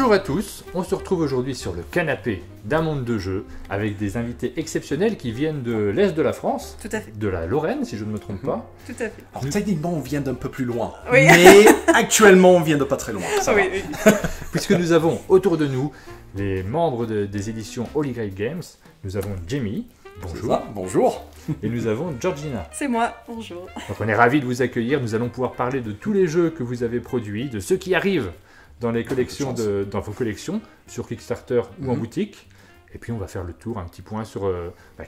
Bonjour à tous, on se retrouve aujourd'hui sur le canapé d'un monde de jeux avec des invités exceptionnels qui viennent de l'Est de la France, tout à fait. De la Lorraine si je ne me trompe pas. Tout à fait. Alors techniquement on vient d'un peu plus loin, oui. Mais actuellement on vient de pas très loin. Ça oui, va. oui. Puisque nous avons autour de nous les membres des éditions Holy Grail Games, nous avons Jamie, bonjour, Ça, bonjour. et nous avons Georgina. C'est moi, bonjour. Donc on est ravis de vous accueillir, nous allons pouvoir parler de tous les jeux que vous avez produits, de ceux qui arrivent dans les collections dans vos collections, sur Kickstarter ou en boutique. Et puis on va faire le tour, un petit point sur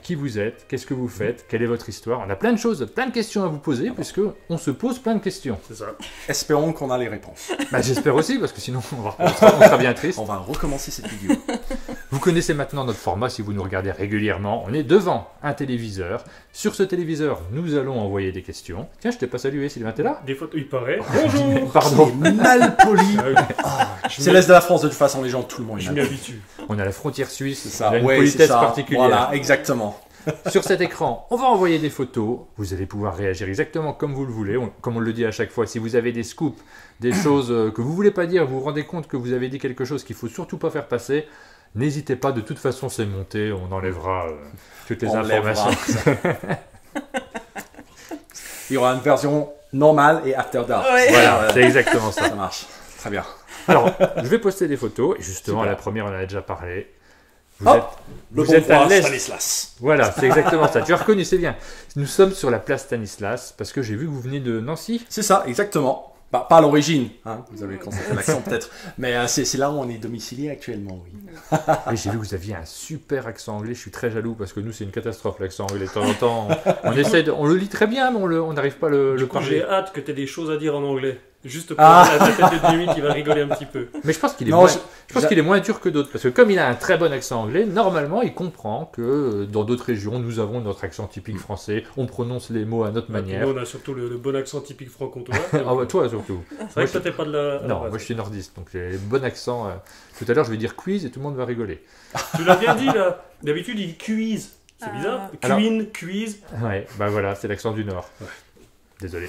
qui vous êtes, qu'est-ce que vous faites, quelle est votre histoire. On a plein de choses, plein de questions à vous poser, puisque on se pose plein de questions. C'est ça. Espérons qu'on a les réponses. J'espère aussi, parce que sinon on sera bien triste. On va recommencer cette vidéo. Vous connaissez maintenant notre format si vous nous regardez régulièrement. On est devant un téléviseur. Sur ce téléviseur, nous allons envoyer des questions. Tiens, je t'ai pas salué, Sylvain, t'es là? Des photos, il paraît. Bonjour. Pardon. Il est mal poli. C'est l'Est de la France, de toute façon, les gens, tout le monde est Je mal m'y poli. habitue. On a la frontière suisse, Ça, on a une ouais, politesse c'est ça. particulière. Voilà, exactement. Sur cet écran, on va envoyer des photos. Vous allez pouvoir réagir exactement comme vous le voulez. Comme on le dit à chaque fois, si vous avez des scoops, des choses que vous voulez pas dire, vous vous rendez compte que vous avez dit quelque chose qu'il faut surtout pas faire passer, n'hésitez pas. De toute façon, c'est monté. On enlèvera toutes les informations. Il y aura une version normale et after dark. Ouais. Voilà, c'est exactement ça. Ça marche. Très bien. Alors, je vais poster des photos. Et justement, Super. la première, on en a déjà parlé. Le Vous bon êtes à point, l'est. Stanislas. Voilà, c'est exactement ça. Tu as reconnu, c'est bien. Nous sommes sur la place Stanislas parce que j'ai vu que vous venez de Nancy. C'est ça, exactement. Bah, pas à l'origine, hein. Vous avez constaté l'accent peut-être. Mais c'est là où on est domicilié actuellement, oui. Et j'ai vu que vous aviez un super accent anglais. Je suis très jaloux parce que nous, c'est une catastrophe l'accent anglais. De temps en temps, on essaie on le lit très bien, mais on n'arrive pas à le Du coup, parler. j'ai hâte que tu aies des choses à dire en anglais. Juste pour la tête de Jimmy qui va rigoler un petit peu. Mais je pense qu'il est, Non, moins, je- je pense qu'il est moins dur que d'autres. Parce que comme il a un très bon accent anglais, normalement, il comprend que dans d'autres régions, nous avons notre accent typique français. On prononce les mots à notre manière. Nous, on a surtout le bon accent typique franc-comtois. Ah bah, toi surtout. C'est vrai que toi, t'es pas de la... Non, moi je suis nordiste, donc j'ai le bon accent. Tout à l'heure, je vais dire quiz et tout le monde va rigoler. Tu l'as bien dit, là. D'habitude, il dit quiz. C'est Ah. bizarre. Alors- Queen, quiz. Ouais, bah voilà, c'est l'accent du Nord. Désolé.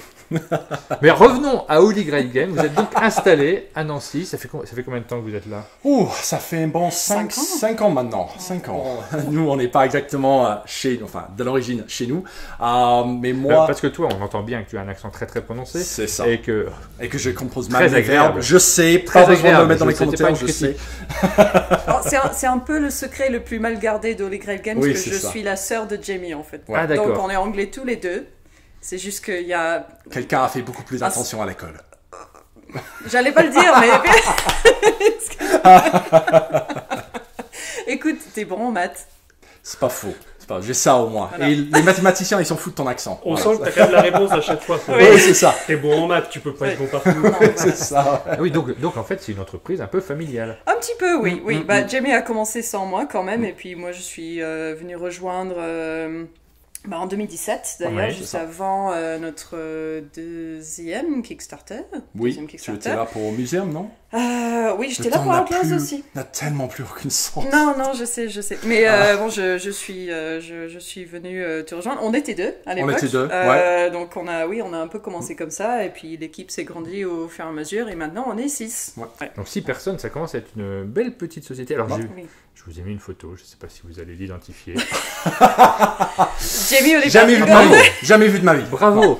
Mais revenons à Holy Grail Game. Vous êtes donc installé à Nancy. Ça fait combien de temps que vous êtes là? Ouh, ça fait un bon 5 ans maintenant. 5 ans. Nous, on n'est pas exactement de l'origine chez nous. Mais moi, Parce que toi, on entend bien que tu as un accent très très prononcé. c'est ça. Et que Et que je compose Très mal les agréable. verbes. Je sais, Très pas besoin de agréable. le mettre dans les Je sais, c'est pas commentaires, une je sais. Alors, c'est un peu le secret le plus mal gardé d'Holy Grail Games, Oui, que c'est je ça. suis la sœur de Jamie en fait. Ouais. Ah d'accord. Donc on est anglais tous les deux. C'est juste qu'il y a... Quelqu'un a fait beaucoup plus Ah, attention à l'école. J'allais pas le dire, mais... Écoute, t'es bon en maths. C'est pas faux. J'ai ça au moins. Voilà. Et les mathématiciens, ils s'en foutent de ton accent. On Voilà. sent que t'as quand même la réponse à chaque fois. Oui, c'est ça. T'es bon en maths, tu peux pas être bon partout. Non, voilà. C'est ça. Ah oui, donc en fait, c'est une entreprise un peu familiale. Un petit peu, oui. Jamie a commencé sans moi quand même, et puis moi je suis venue rejoindre en 2017 d'ailleurs, Ouais, juste c'est ça. avant notre deuxième Kickstarter. Oui, Deuxième tu Kickstarter. étais là pour Muséum, non? Oui, j'étais Le là temps pour n'a Outlaws plus- aussi. n'a tellement plus aucun sens. Non, je sais. Mais bon, je suis venue te rejoindre. On était deux à l'époque. était deux, ouais. Donc on a un peu commencé comme ça, et puis l'équipe s'est grandie au fur et à mesure, et maintenant on est 6. Ouais. Donc 6 personnes, ça commence à être une belle petite société. Alors Bon. Oui. je vous ai mis une photo, je ne sais pas si vous allez l'identifier. Jamie, Jamais vu de ma vie. Jamais vu de ma vie. Bravo.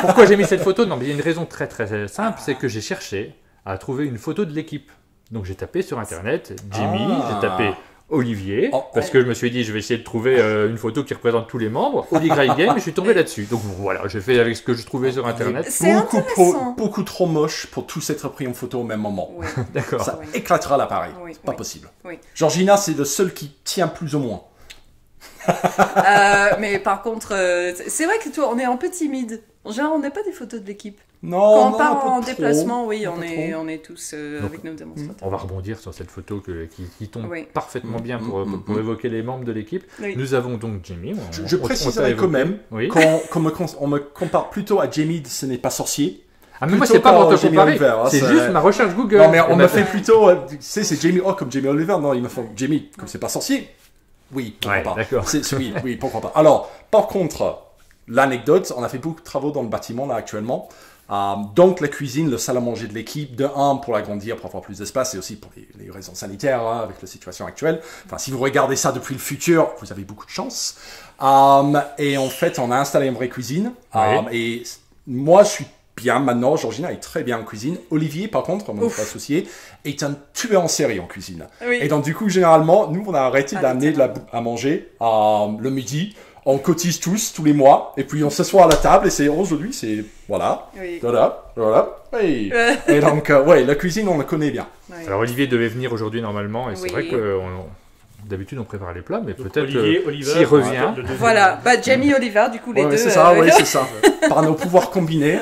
Pourquoi j'ai mis cette photo? Non, mais il y a une raison très très simple, c'est que j'ai cherché à trouver une photo de l'équipe. Donc j'ai tapé sur internet Jimmy, j'ai tapé Olivier, parce que je me suis dit je vais essayer de trouver une photo qui représente tous les membres, Holy Grail Game, et je suis tombé là-dessus. Donc voilà, j'ai fait avec ce que je trouvais sur internet. C'est intéressant. Beaucoup trop moche pour tous être pris en photo au même moment. Ouais. D'accord. Ça Oui. éclatera l'appareil. Oui, C'est pas oui. possible. Oui. Georgina, c'est le seul qui tient plus ou moins. Mais par contre, c'est vrai que toi, on est un peu timide. En général, on n'a pas des photos de l'équipe. Non, Quand on non, part un peu en trop. déplacement, oui, Un on peu est tous Donc, avec nos démonstrateurs. On va rebondir sur cette photo qui tombe Oui. parfaitement bien pour évoquer les membres de l'équipe. Oui. Nous avons donc Jimmy. Je préciserai quand même Oui. qu'on me compare plutôt à Jamie, ce n'est pas sorcier. Ah, mais moi, plutôt c'est pas pour qu'à te Jamie comparer, Oliver, hein, c'est c'est- juste ma recherche Google. Non, mais on Et me ma- fait plutôt. Tu sais, c'est Jamie Hawk comme Jamie Oliver. Non, il me fait Jamie, comme c'est pas sorcier. Oui, pourquoi Ouais, pas. d'accord. Oui, pourquoi pas. Alors, par contre, l'anecdote, on a fait beaucoup de travaux dans le bâtiment là actuellement. Donc la cuisine, le salle à manger de l'équipe, de un, pour l'agrandir, pour avoir plus d'espace, et aussi pour les raisons sanitaires, hein, avec la situation actuelle. Enfin, si vous regardez ça depuis le futur, vous avez beaucoup de chance. Et en fait, on a installé une vraie cuisine. Et moi, je suis bien maintenant. Georgina est très bien en cuisine. Olivier, par contre, mon associé, est un tueur en série en cuisine. Oui. Et donc, du coup, généralement, nous, on a arrêté d'amener à manger le midi. On cotise tous les mois, et puis on s'assoit à la table, et c'est aujourd'hui, c'est voilà, voilà. Oui. Et donc, la cuisine, on la connaît bien. Oui. Alors, Olivier devait venir aujourd'hui normalement, et c'est vrai que d'habitude on prépare les plats, mais peut-être s'il revient. Voilà, Jamie et Oliver, du coup, les deux. C'est ça, c'est ça. Par nos pouvoirs combinés.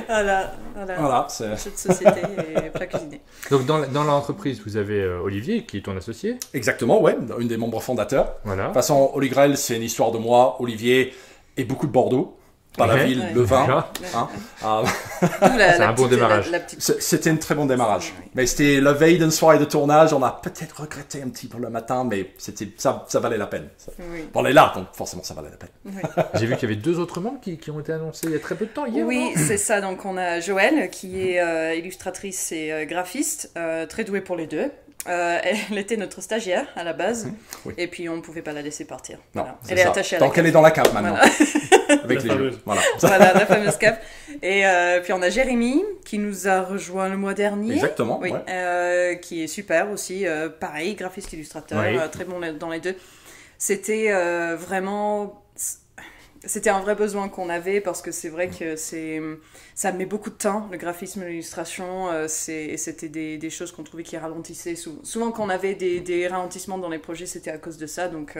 Voilà, cette société et plat cuisiné. Donc dans l'entreprise, vous avez Olivier qui est ton associé. Exactement, une des membres fondateurs. Voilà. De toute façon, Holy Grail, c'est une histoire de moi, Olivier et beaucoup de Bordeaux. Pas la ville, le vin. C'est un bon démarrage. C'était un très bon démarrage. Mais c'était la veille d'une soirée de tournage. On a peut-être regretté un petit peu le matin, mais ça valait la peine. On est là, donc forcément ça valait la peine. J'ai vu qu'il y avait 2 autres membres qui ont été annoncés il y a très peu de temps, hier. Oui, c'est ça. Donc on a Joëlle qui est illustratrice et graphiste, très douée pour les deux. Elle était notre stagiaire à la base, et puis on ne pouvait pas la laisser partir. Non, voilà. Elle est attachée à la cape. Donc elle est dans la cape maintenant. Avec les jeux. Voilà, la fameuse cape. Et puis on a Jérémy qui nous a rejoint le mois dernier. Exactement. Oui, qui est super aussi. Pareil, graphiste illustrateur, très bon dans les deux. C'était vraiment... C'était un vrai besoin qu'on avait parce que c'est vrai que ça met beaucoup de temps, le graphisme et l'illustration. C'était des choses qu'on trouvait qui ralentissaient. Souvent, quand on avait des ralentissements dans les projets, c'était à cause de ça. Donc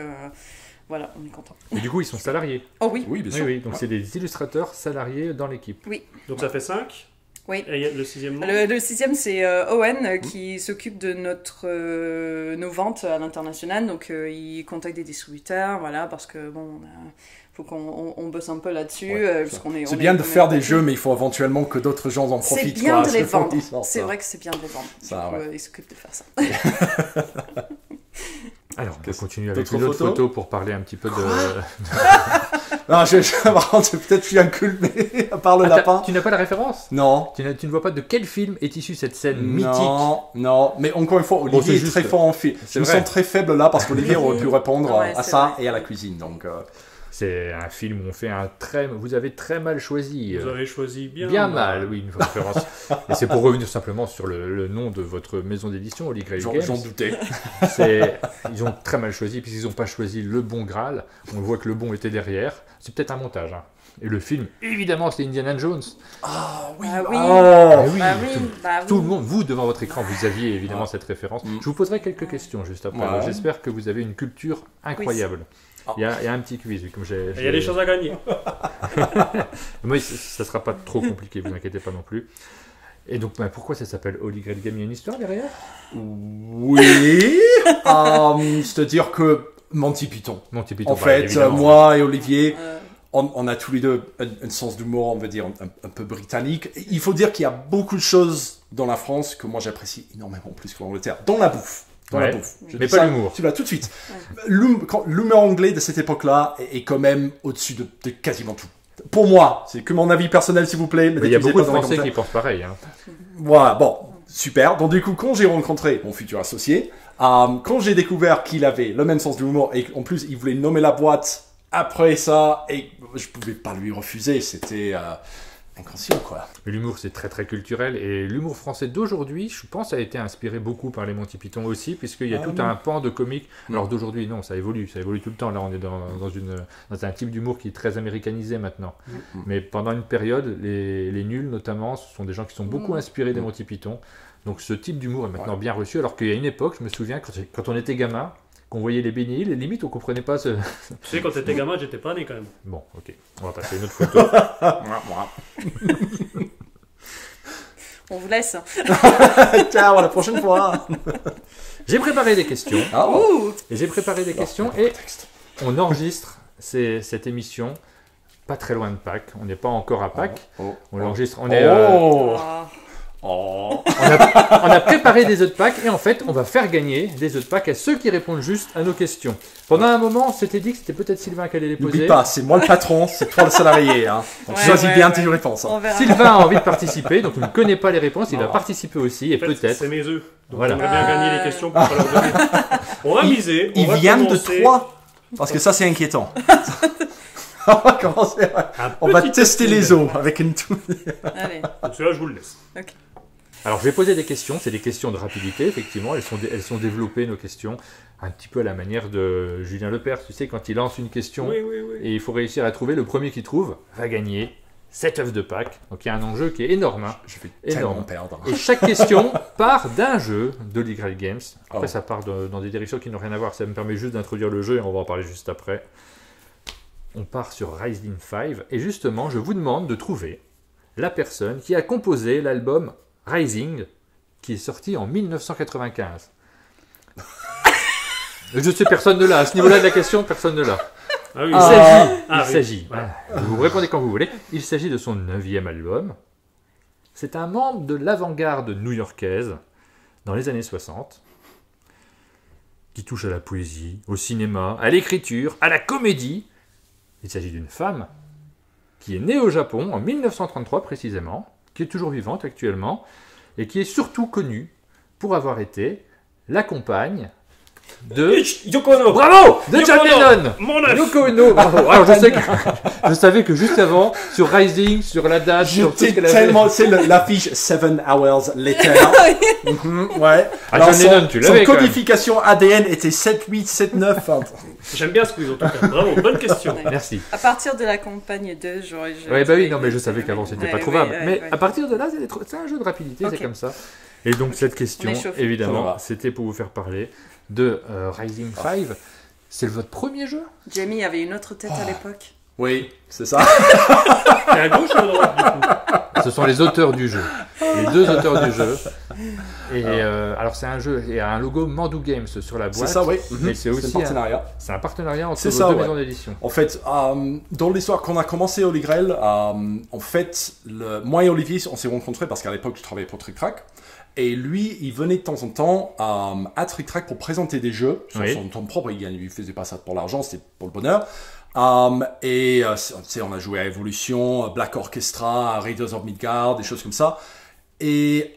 voilà, on est content. Et du coup, ils sont salariés. Oh oui. Oui, bien sûr. Oui. Donc c'est des illustrateurs salariés dans l'équipe. Oui. Donc ça fait 5. Oui. Et le 6e membre le 6e, c'est Owen qui s'occupe de nos ventes à l'international. Donc il contacte des distributeurs, voilà, parce que bon, faut qu'on bosse un peu là-dessus. C'est bien de faire des jeux, mais il faut éventuellement que d'autres gens en profitent. C'est bien de les vendre. C'est vrai que c'est bien de les vendre. Du coup, il s'occupe de faire ça. Alors, on va continuer avec une autre photo pour parler un petit peu de... Non, peut-être je suis un culte, mais à part le lapin... Tu n'as pas la référence? Non. Tu ne vois pas de quel film est issue cette scène mythique? Non. Mais encore une fois, Olivier est très fort en film. Je me sens très faible là, parce qu'Olivier aurait pu répondre à ça et à la cuisine, donc... C'est un film où on fait vous avez très mal choisi. Vous avez choisi bien mal, oui, une référence. Et c'est pour revenir simplement sur le nom de votre maison d'édition, Holy Grail Games. J'en doutais. Ils ont très mal choisi, puisqu'ils n'ont pas choisi le bon Graal. On voit que le bon était derrière. C'est peut-être un montage. Hein. Et le film, évidemment, c'est Indiana Jones. Ah oui. Tout le monde, vous, devant votre écran, vous aviez évidemment cette référence. Je vous poserai quelques questions juste après. J'espère que vous avez une culture incroyable. Il y a un petit quiz, comme j'ai... Il y a des choses à gagner. Moi, ça ne sera pas trop compliqué, vous inquiétez pas non plus. Et donc, pourquoi ça s'appelle Holy Grail Games? Il y a une histoire derrière? Oui. C'est-à-dire que Monty Python. En fait, moi et Olivier, on a tous les deux un sens d'humour, on va dire, un peu britannique. Il faut dire qu'il y a beaucoup de choses dans la France que moi j'apprécie énormément plus que l'Angleterre. Dans la bouffe. La bouffe. Mais pas l'humour. Tu l'as tout de suite. L'humour anglais de cette époque-là est quand même au-dessus de quasiment tout. Pour moi, c'est que mon avis personnel, s'il vous plaît. Mais il y a beaucoup de Français qui pensent pareil. Hein. Voilà, bon, super. Donc du coup, quand j'ai rencontré mon futur associé, quand j'ai découvert qu'il avait le même sens de l'humour et en plus, il voulait nommer la boîte après ça, et je pouvais pas lui refuser, c'était... inconscient, quoi. Mais l'humour, c'est très très culturel, et l'humour français d'aujourd'hui, je pense, a été inspiré beaucoup par les Monty Python aussi, puisqu'il y a tout un pan de comique. Alors d'aujourd'hui, non, ça évolue tout le temps. Là, on est dans un type d'humour qui est très américanisé maintenant. Mais pendant une période, les nuls notamment, ce sont des gens qui sont beaucoup inspirés des Monty Python. Donc ce type d'humour est maintenant bien reçu, alors qu'il y a une époque, je me souviens, quand on était gamin, qu'on voyait les Benny Hill, et limite on comprenait pas ce... Tu sais, quand t'étais gamin, j'étais pas né quand même. Bon, ok, on va passer à une autre photo. On vous laisse. Ciao, à la prochaine fois. J'ai préparé des questions. Et on enregistre cette émission pas très loin de Pâques. On n'est pas encore à Pâques. On l'enregistre. On est Oh. On a préparé des œufs de Pâques et en fait, on va faire gagner des œufs de Pâques à ceux qui répondent juste à nos questions. Pendant un moment, on s'était dit que c'était peut-être Sylvain qui allait les poser. N'oublie pas, c'est moi le patron, c'est toi le salarié. Hein. Donc choisis bien tes réponses. Hein. On verra. Sylvain a envie de participer, donc il ne connaît pas les réponses, il va participer aussi et En fait, peut-être. c'est mes œufs. Donc Voilà. j'aimerais bien gagner les questions pour pas leur donner. On va miser. Ils on va viennent commencer. de toi. Parce que ça, c'est inquiétant. On va commencer. Un On va petit tester testing. les os avec une touche. Allez. Donc celui-là, je vous le laisse. Alors je vais poser des questions, c'est des questions de rapidité, effectivement, elles sont développées nos questions, un petit peu à la manière de Julien Lepers, tu sais, quand il lance une question Oui. et il faut réussir à trouver, le premier qui trouve va gagner 7 œufs de Pâques, donc il y a un enjeu qui est énorme, hein. Je vais Énorme. tellement perdre. Et chaque question part d'un jeu d'Holy Grail Games, après Oh. ça part dans des directions qui n'ont rien à voir, ça me permet juste d'introduire le jeu et on va en parler juste après. On part sur Rising 5 et justement je vous demande de trouver la personne qui a composé l'album Rising, qui est sorti en 1995. Je sais, personne ne l'a. À ce niveau-là de la question, personne ne l'a. Ah oui. Il s'agit, Ah il oui. s'agit. Voilà. Vous répondez quand vous voulez. Il s'agit de son 9e album. C'est un membre de l'avant-garde new-yorkaise dans les années 60, qui touche à la poésie, au cinéma, à l'écriture, à la comédie. Il s'agit d'une femme qui est née au Japon en 1933 précisément, qui est toujours vivante actuellement, et qui est surtout connue pour avoir été la compagne de... Yoko Ono. Bravo De Yoko John Ono. Lennon. Mon œuf. Yoko Ono, bravo. Alors je savais que juste avant, sur Rising, sur la date, sur tout ce J'étais qu'elle avait... tellement, c'est l'affiche 7 hours later. Ouais. Ah, Alors, John Lennon, tu l'avais son quand même. codification ADN était 7, 8, 7, 9. Hein. J'aime bien ce quiz en tout cas. Bravo, bonne question. Ouais. Merci. À partir de la campagne 2, j'aurais. Ouais, bah oui, non, mais je savais qu'avant c'était Ouais, pas ouais, trouvable. ouais, Mais ouais. à partir de là, c'est un jeu de rapidité, Ok. c'est comme ça. Et donc cette question, On est chauffé. Ça évidemment, va. c'était pour vous faire parler de Rising 5. C'est votre premier jeu? Jamie avait une autre tête à l'époque. Oui, c'est ça. T'es à gauche ou à droite du coup? Ce sont les auteurs du jeu. Les deux auteurs du jeu. Et alors c'est un jeu, il y a un logo Mandu Games sur la boîte. C'est ça, oui. Mais c'est aussi un partenariat. C'est un partenariat entre C'est vos ça, deux ouais. maisons d'édition. En fait, dans l'histoire qu'on a commencé Holy Grail, en fait, moi et Olivier, on s'est rencontrés parce qu'à l'époque, je travaillais pour Trick Track. Et lui, il venait de temps en temps à Trick Track pour présenter des jeux sur Oui. son temps propre. Il faisait pas ça pour l'argent, c'était pour le bonheur. Tu sais, on a joué à Evolution, Black Orchestra, à Raiders of Midgard, des choses comme ça. Et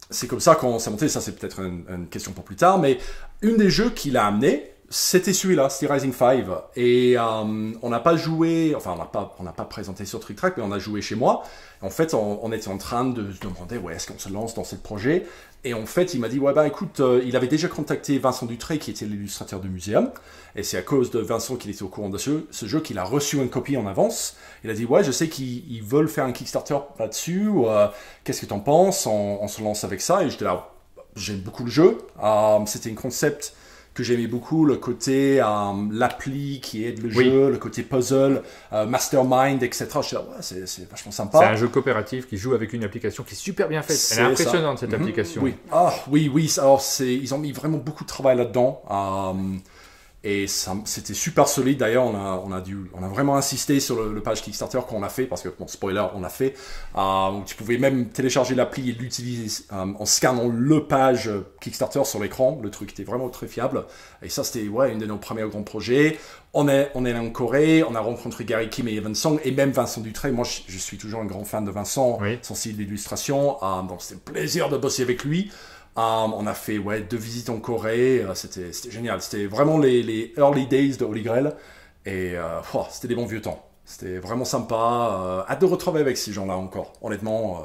c'est comme ça qu'on s'est monté. Ça, c'est peut-être une question pour plus tard. Mais une des jeux qu'il a amené, c'était celui-là, c'était Rising 5. Et on n'a pas joué, enfin, on n'a pas présenté sur Trick Track, mais on a joué chez moi. En fait, on était en train de se demander, ouais, est-ce qu'on se lance dans ce projet? Et en fait, il m'a dit, ouais, bah écoute, il avait déjà contacté Vincent Dutré, qui était l'illustrateur du Muséum. Et c'est à cause de Vincent qu'il était au courant de ce jeu qu'il a reçu une copie en avance. Il a dit, ouais, je sais qu'ils veulent faire un Kickstarter là-dessus. Qu'est-ce que t'en penses? On se lance avec ça. Et j'étais là, j'aime beaucoup le jeu. C'était un concept que j'aimais beaucoup, le côté l'appli qui aide le Oui. jeu, le côté puzzle, mastermind, etc. Je suis là, ouais, c'est vachement sympa. C'est un jeu coopératif qui joue avec une application qui est super bien faite. Elle C'est est impressionnante ça. cette Mhm. application. Oui. Oui. Alors, ils ont mis vraiment beaucoup de travail là-dedans. Et c'était super solide. D'ailleurs, on a vraiment insisté sur le page Kickstarter qu'on a fait, parce que, bon, spoiler, on l'a fait. Tu pouvais même télécharger l'appli et l'utiliser en scannant le page Kickstarter sur l'écran. Le truc était vraiment très fiable. Et ça, c'était une de nos premiers grands projets. On est allé en Corée, on a rencontré Gary Kim et Evan Song, et même Vincent Dutré. Moi, je suis toujours un grand fan de Vincent, Oui. son style d'illustration. Donc, c'était un plaisir de bosser avec lui. On a fait 2 visites en Corée, c'était génial. C'était vraiment les early days de Holy Grail. Et c'était des bons vieux temps. C'était vraiment sympa. Hâte de retravailler avec ces gens-là encore. Honnêtement,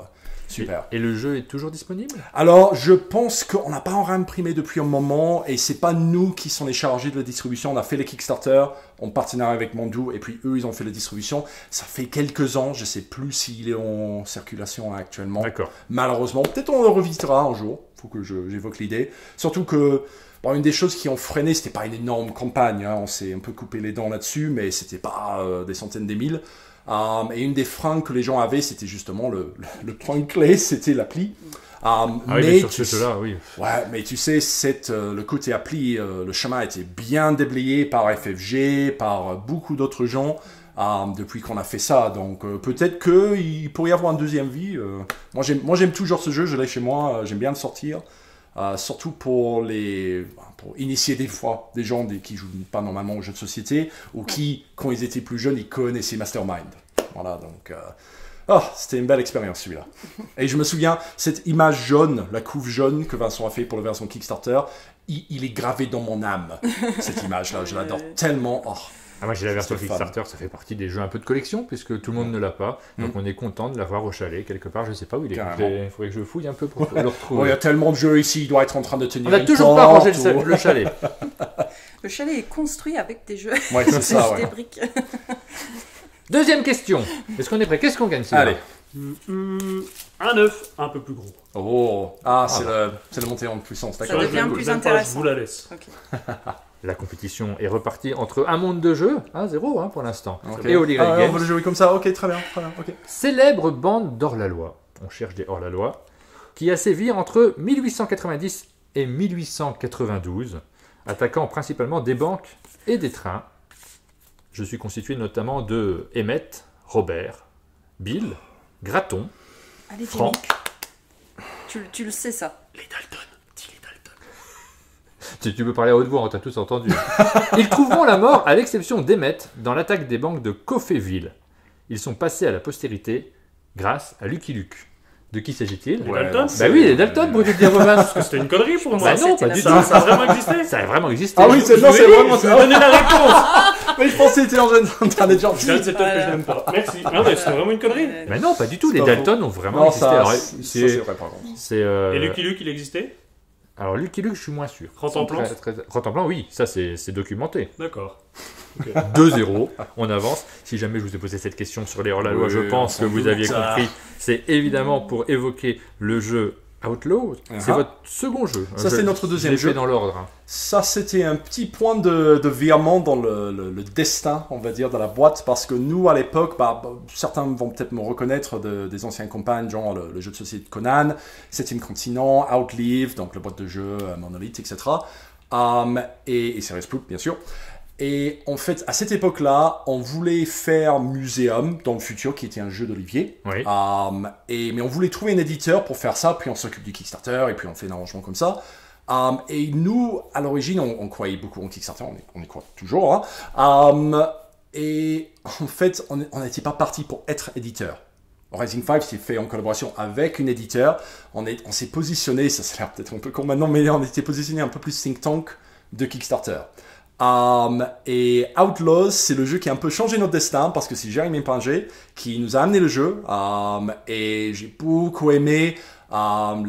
super. Et le jeu est toujours disponible? Alors, je pense qu'on n'a pas encore imprimé depuis un moment, et c'est pas nous qui sommes les chargés de la distribution. On a fait les Kickstarter en partenariat avec Mandu, et puis eux, ils ont fait la distribution. Ça fait quelques ans, je sais plus s'il est en circulation actuellement. D'accord. Malheureusement, peut-être on le revisitera un jour. Faut que j'évoque l'idée. Surtout que une des choses qui ont freiné, c'était pas une énorme campagne. On s'est un peu coupé les dents là-dessus, mais c'était pas des centaines des mille. Et une des freins que les gens avaient, c'était justement le point clé, c'était l'appli. Mais sur ce jeu-là, oui. Ouais, mais tu sais, le côté appli, le chemin a été bien déblayé par FFG, par beaucoup d'autres gens depuis qu'on a fait ça. Donc peut-être qu'il pourrait y avoir une deuxième vie. Moi, j'aime toujours ce jeu, je l'ai chez moi, j'aime bien le sortir. Surtout pour initier des fois des gens qui jouent pas normalement aux jeux de société ou qui, quand ils étaient plus jeunes, ils connaissaient Mastermind. Voilà, donc c'était une belle expérience celui-là. Et je me souviens, cette image jaune, la couve jaune que Vincent a fait pour la version Kickstarter, il est gravé dans mon âme, cette image-là. Je l'adore tellement. Moi j'ai la version Kickstarter, ça fait partie des jeux un peu de collection puisque tout le monde ne l'a pas. Donc on est content de l'avoir au chalet quelque part. Je sais pas où il est. Il faudrait que je fouille un peu pour le retrouver. Il y a tellement de jeux ici, il doit être en train de tenir. On n'a toujours pas rangé le chalet. Le chalet est construit avec des jeux. Ouais, c'est ça. Des briques. Deuxième question. Est-ce qu'on est prêt? Qu'est-ce qu'on gagne? Allez. Un œuf un peu plus gros. C'est la montée en puissance. Ça devient plus intéressant. Je vous la laisse. Okay. La compétition est repartie entre un monde de jeu, 1-0 pour l'instant, okay. et Holy Grail Games. On va le jouer comme ça, ok, très bien. Okay. Célèbre bande d'hors-la-loi, on cherche des hors-la-loi, qui a sévi entre 1890 et 1892, attaquant principalement des banques et des trains. Je suis constitué notamment de Emmett, Robert, Bill, Gratton, Allez, Franck. Tu le sais ça. Les Dalton. Si tu peux parler à haute voix, on t'a tous entendu. Ils trouveront la mort, à l'exception d'Emmett, dans l'attaque des banques de Coffeyville. Ils sont passés à la postérité grâce à Lucky Luke. De qui s'agit-il? Les Dalton? Bah oui, les Dalton, pour te dire, Romain. Parce que c'était une connerie pour moi. Bah non, pas du tout. Ça a vraiment existé? Ça a vraiment existé. Ah oui, c'est vraiment ça. Donnez la réponse. Mais je pensais que c'était en train d'être gentil. C'est peut-être que je n'aime pas. Merci. Non, mais c'est vraiment une connerie. Mais non, pas du tout. Les Dalton ont vraiment existé. Alors, c'est vrai, par contre. Et Lucky Luke, il existait? Alors, Lucky Luke, je suis moins sûr. Rantanplan? Rantanplan, oui, ça c'est documenté. D'accord. Okay. 2-0, on avance. Si jamais je vous ai posé cette question sur les hors-la-loi, je pense que vous aviez compris. C'est évidemment pour évoquer le jeu Outlaw. C'est votre second jeu. Ça, c'est notre deuxième jeu. Fait dans l'ordre. Ça, c'était un petit point de virement dans le destin, on va dire, de la boîte. Parce que nous, à l'époque, certains vont peut-être me reconnaître des anciennes campagnes, genre le jeu de société de Conan, 7e Continent, Outlive, donc la boîte de jeu, Monolith, etc. Et Serious Poop, bien sûr. Et en fait, à cette époque-là, on voulait faire Muséum dans le futur, qui était un jeu d'Olivier. Oui. Mais on voulait trouver un éditeur pour faire ça, puis on s'occupe du Kickstarter, et puis on fait un arrangement comme ça. Et nous, à l'origine, on croyait beaucoup en Kickstarter, on y croit toujours. Et en fait, on n'était pas parti pour être éditeur. Rising 5 s'est fait en collaboration avec un éditeur. On s'est positionné, ça a l'air peut-être un peu con maintenant, mais on était positionné un peu plus think tank de Kickstarter. Et Outlaws, c'est le jeu qui a un peu changé notre destin parce que c'est Jérémy Pinger qui nous a amené le jeu. Et j'ai beaucoup aimé.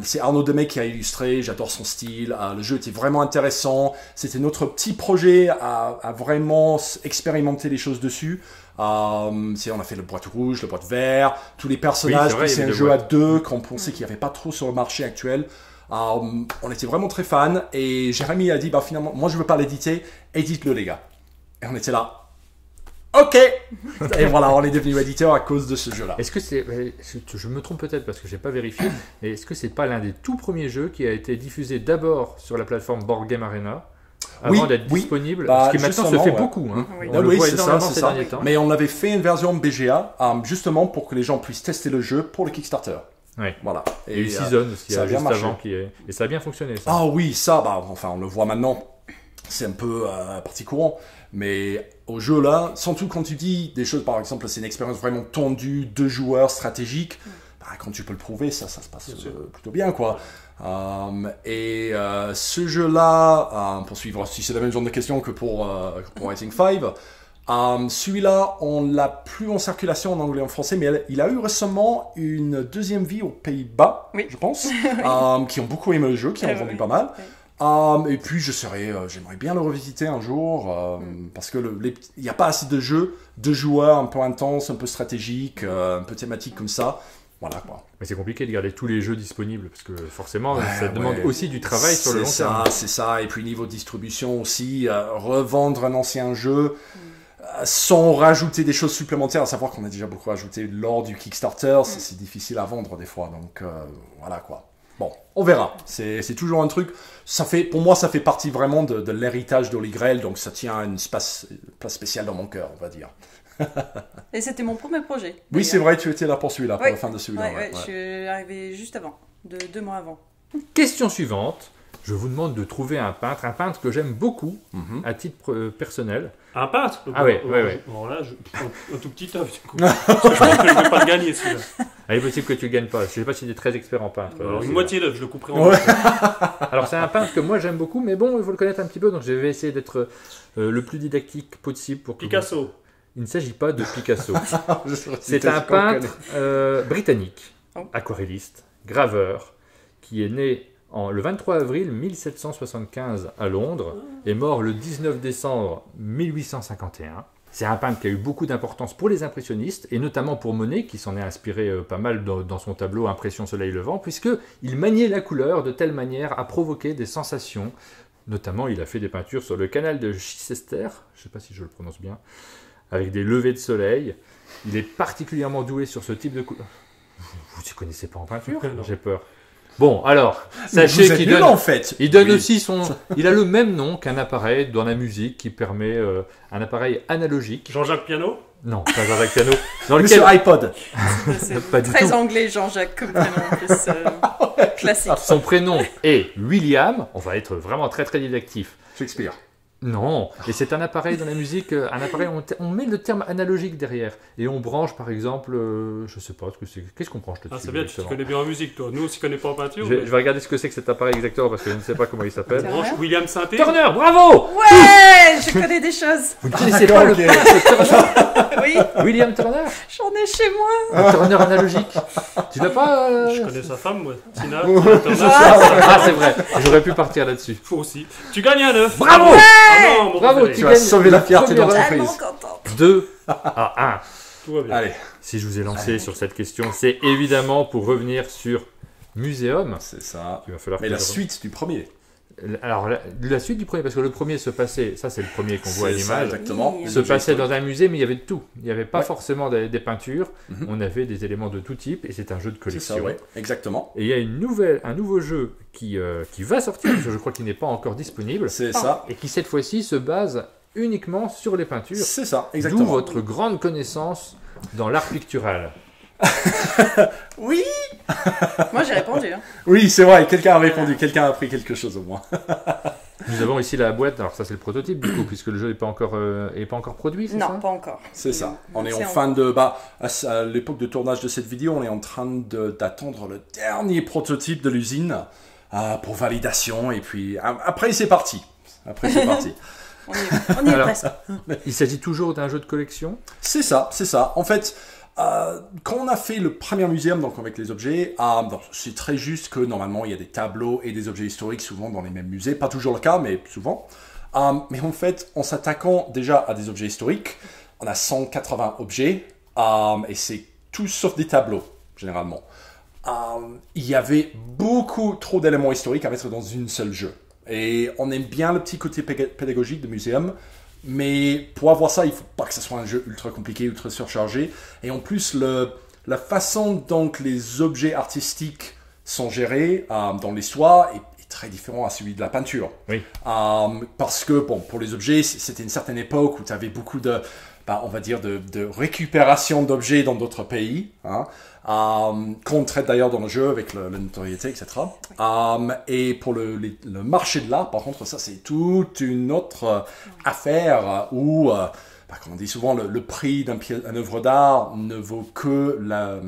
C'est Arnaud Demey qui a illustré, j'adore son style. Le jeu était vraiment intéressant. C'était notre petit projet à vraiment expérimenter les choses dessus. On a fait le boîte rouge, le boîte vert, tous les personnages. Oui, c'est un jeu à deux qu'on pensait qu'il n'y avait pas trop sur le marché actuel. On était vraiment très fans et Jérémy a dit finalement moi je veux pas l'éditer, édite-le les gars. Et on était là. Ok. Et voilà, on est devenu éditeur à cause de ce jeu-là. Est-ce que c'est, je me trompe peut-être parce que j'ai pas vérifié, mais est-ce que c'est pas l'un des tout premiers jeux qui a été diffusé d'abord sur la plateforme Board Game Arena avant d'être disponible, ce qui maintenant se fait beaucoup. Hein. Oui. On le voit c'est énormément ça, ces derniers temps. Mais on avait fait une version BGA justement pour que les gens puissent tester le jeu pour le Kickstarter. Ouais. Voilà. Et il y a eu Season aussi, ça a bien juste marché. avant, et ça a bien fonctionné. Ça. Ah oui, ça, on le voit maintenant, c'est un peu partie courant, mais au jeu là, surtout quand tu dis des choses, par exemple, c'est une expérience vraiment tendue, 2 joueurs, stratégique, quand tu peux le prouver, ça se passe plutôt bien, quoi. Ce jeu-là, pour suivre, si c'est la même genre de question que pour Rising 5, celui-là, on l'a plus en circulation en anglais et en français, mais il a eu récemment une deuxième vie aux Pays-Bas, je pense, qui ont beaucoup aimé le jeu, qui ont vendu pas mal. Et puis j'aimerais bien le revisiter un jour, parce que il n'y a pas assez de jeux, de joueurs un peu intenses, un peu stratégiques, un peu thématiques comme ça. Voilà quoi. Mais c'est compliqué de garder tous les jeux disponibles, parce que forcément, ça demande aussi du travail sur le long terme. C'est ça, et puis niveau distribution aussi, revendre un ancien jeu. sans rajouter des choses supplémentaires, à savoir qu'on a déjà beaucoup rajouté lors du Kickstarter, c'est difficile à vendre des fois, donc voilà quoi. Bon, on verra. C'est toujours un truc. Pour moi, ça fait partie vraiment de l'héritage d'Holy Grail, donc ça tient une place spéciale dans mon cœur, on va dire. Et c'était mon premier projet. Oui, c'est vrai, tu étais là pour celui-là, pour la fin de celui-là. Ouais, je suis arrivé juste avant, 2 mois avant. Question suivante. Je vous demande de trouver un peintre que j'aime beaucoup, à titre personnel. Un peintre? Ah ouais. Bon, là, un tout petit œuf, du coup. Parce que je pense que je ne vais pas le gagner, celui-là. Il est possible que tu ne gagnes pas. Je ne sais pas s'il est très expert en peintre. Alors, une moitié d'œuf, je le couperai en deux. Alors, c'est un peintre que moi j'aime beaucoup, mais bon, il faut le connaître un petit peu, donc je vais essayer d'être le plus didactique possible pour que Picasso. Il ne s'agit pas de Picasso. C'est un peintre britannique, aquarelliste, graveur, qui est né le 23 avril 1775 à Londres et mort le 19 décembre 1851. C'est un peintre qui a eu beaucoup d'importance pour les impressionnistes et notamment pour Monet, qui s'en est inspiré pas mal dans son tableau Impression Soleil Levant, puisqu'il maniait la couleur de telle manière à provoquer des sensations. Notamment, il a fait des peintures sur le canal de Chichester, je ne sais pas si je le prononce bien, avec des levées de soleil. Il est particulièrement doué sur ce type de couleur. Vous ne connaissez pas en peinture? J'ai peur. Bon, alors, sachez qu'il donne, en fait. Il donne aussi son... Il a le même nom qu'un appareil dans la musique qui permet un appareil analogique. Jean-Jacques Piano? Non, pas Jean-Jacques Piano. Dans lequel... Sur iPod. C'est pas du très tout. anglais, Jean-Jacques, comme prénom, en plus, classique. Son prénom est William. On va être vraiment très très didactif. Shakespeare. Non, et c'est un appareil dans la musique, on met le terme analogique derrière, et on branche par exemple, je sais pas ce que c'est, qu'est-ce qu'on branche là-dessus? Ah, c'est bien, tu te connais bien en musique, toi. Nous, on s'y connaît pas en peinture. Je vais regarder ce que c'est que cet appareil exactement, parce que je ne sais pas comment il s'appelle. Branche William Synthé. Turner, bravo! Ouais, je connais des choses. Vous ne connaissez pas le peintre Turner? Oui, William Turner? j'en ai chez moi. Un Turner analogique. Tu l'as pas Je connais sa femme, moi. Tina. Ah, c'est vrai, j'aurais pu partir là-dessus. Faut aussi. Tu gagnes un œuf. Bravo! Ah non, mon Bravo, préféré. Tu vas sauver la fierté de Tellement l'entreprise. contente. 2 à 1. Tout va bien. Allez, Si je vous ai lancé sur cette question, c'est évidemment pour revenir sur Muséum. c'est ça. Il va falloir Mais que la je- suite du premier. Alors, la suite du premier, parce que le premier se passait, ça c'est le premier qu'on voit à C'est ça, l'image, exactement. Oui. se passait dans un musée, mais il y avait de tout. Il n'y avait pas Ouais. forcément des peintures, Mhm. on avait des éléments de tout type, et c'est un jeu de C'est collection. ça, ouais. Exactement. Et il y a un nouveau jeu qui va sortir, parce que je crois qu'il n'est pas encore disponible, C'est ça. et qui cette fois-ci se base uniquement sur les peintures. C'est ça, D'où exactement. votre grande connaissance dans l'art pictural. Oui. Moi, j'ai répondu. Hein. Oui, c'est vrai. Quelqu'un a répondu. Quelqu'un a appris quelque chose au moins. Nous avons ici la boîte, alors ça c'est le prototype du coup, puisque le jeu n'est pas encore produit, c'est Non, ça? pas encore. C'est ça. On est en C'est fin de... à l'époque de tournage de cette vidéo, on est en train d'attendre le dernier prototype de l'usine pour validation. Et puis après, c'est parti. On y est Alors, presque. Il s'agit toujours d'un jeu de collection? C'est ça, c'est ça. En fait, quand on a fait le premier muséum, donc avec les objets, c'est très juste que normalement il y a des tableaux et des objets historiques souvent dans les mêmes musées. Pas toujours le cas, mais souvent. Mais en fait, en s'attaquant déjà à des objets historiques, on a 180 objets et c'est tout sauf des tableaux, généralement. Il y avait beaucoup trop d'éléments historiques à mettre dans une seule jeu. Et on aime bien le petit côté pédagogique de muséum. Mais pour avoir ça, il ne faut pas que ce soit un jeu ultra compliqué, ultra surchargé. Et en plus, la façon dont les objets artistiques sont gérés dans l'histoire est très différent à celui de la peinture. Oui. Parce que, bon, pour les objets, c'était une certaine époque où tu avais beaucoup on va dire, de récupération d'objets dans d'autres pays, hein, qu'on traite d'ailleurs dans le jeu avec la notoriété, etc. Et pour le marché de l'art, par contre, ça c'est toute une autre affaire où, comme on dit souvent, le prix d'une œuvre d'art ne vaut que la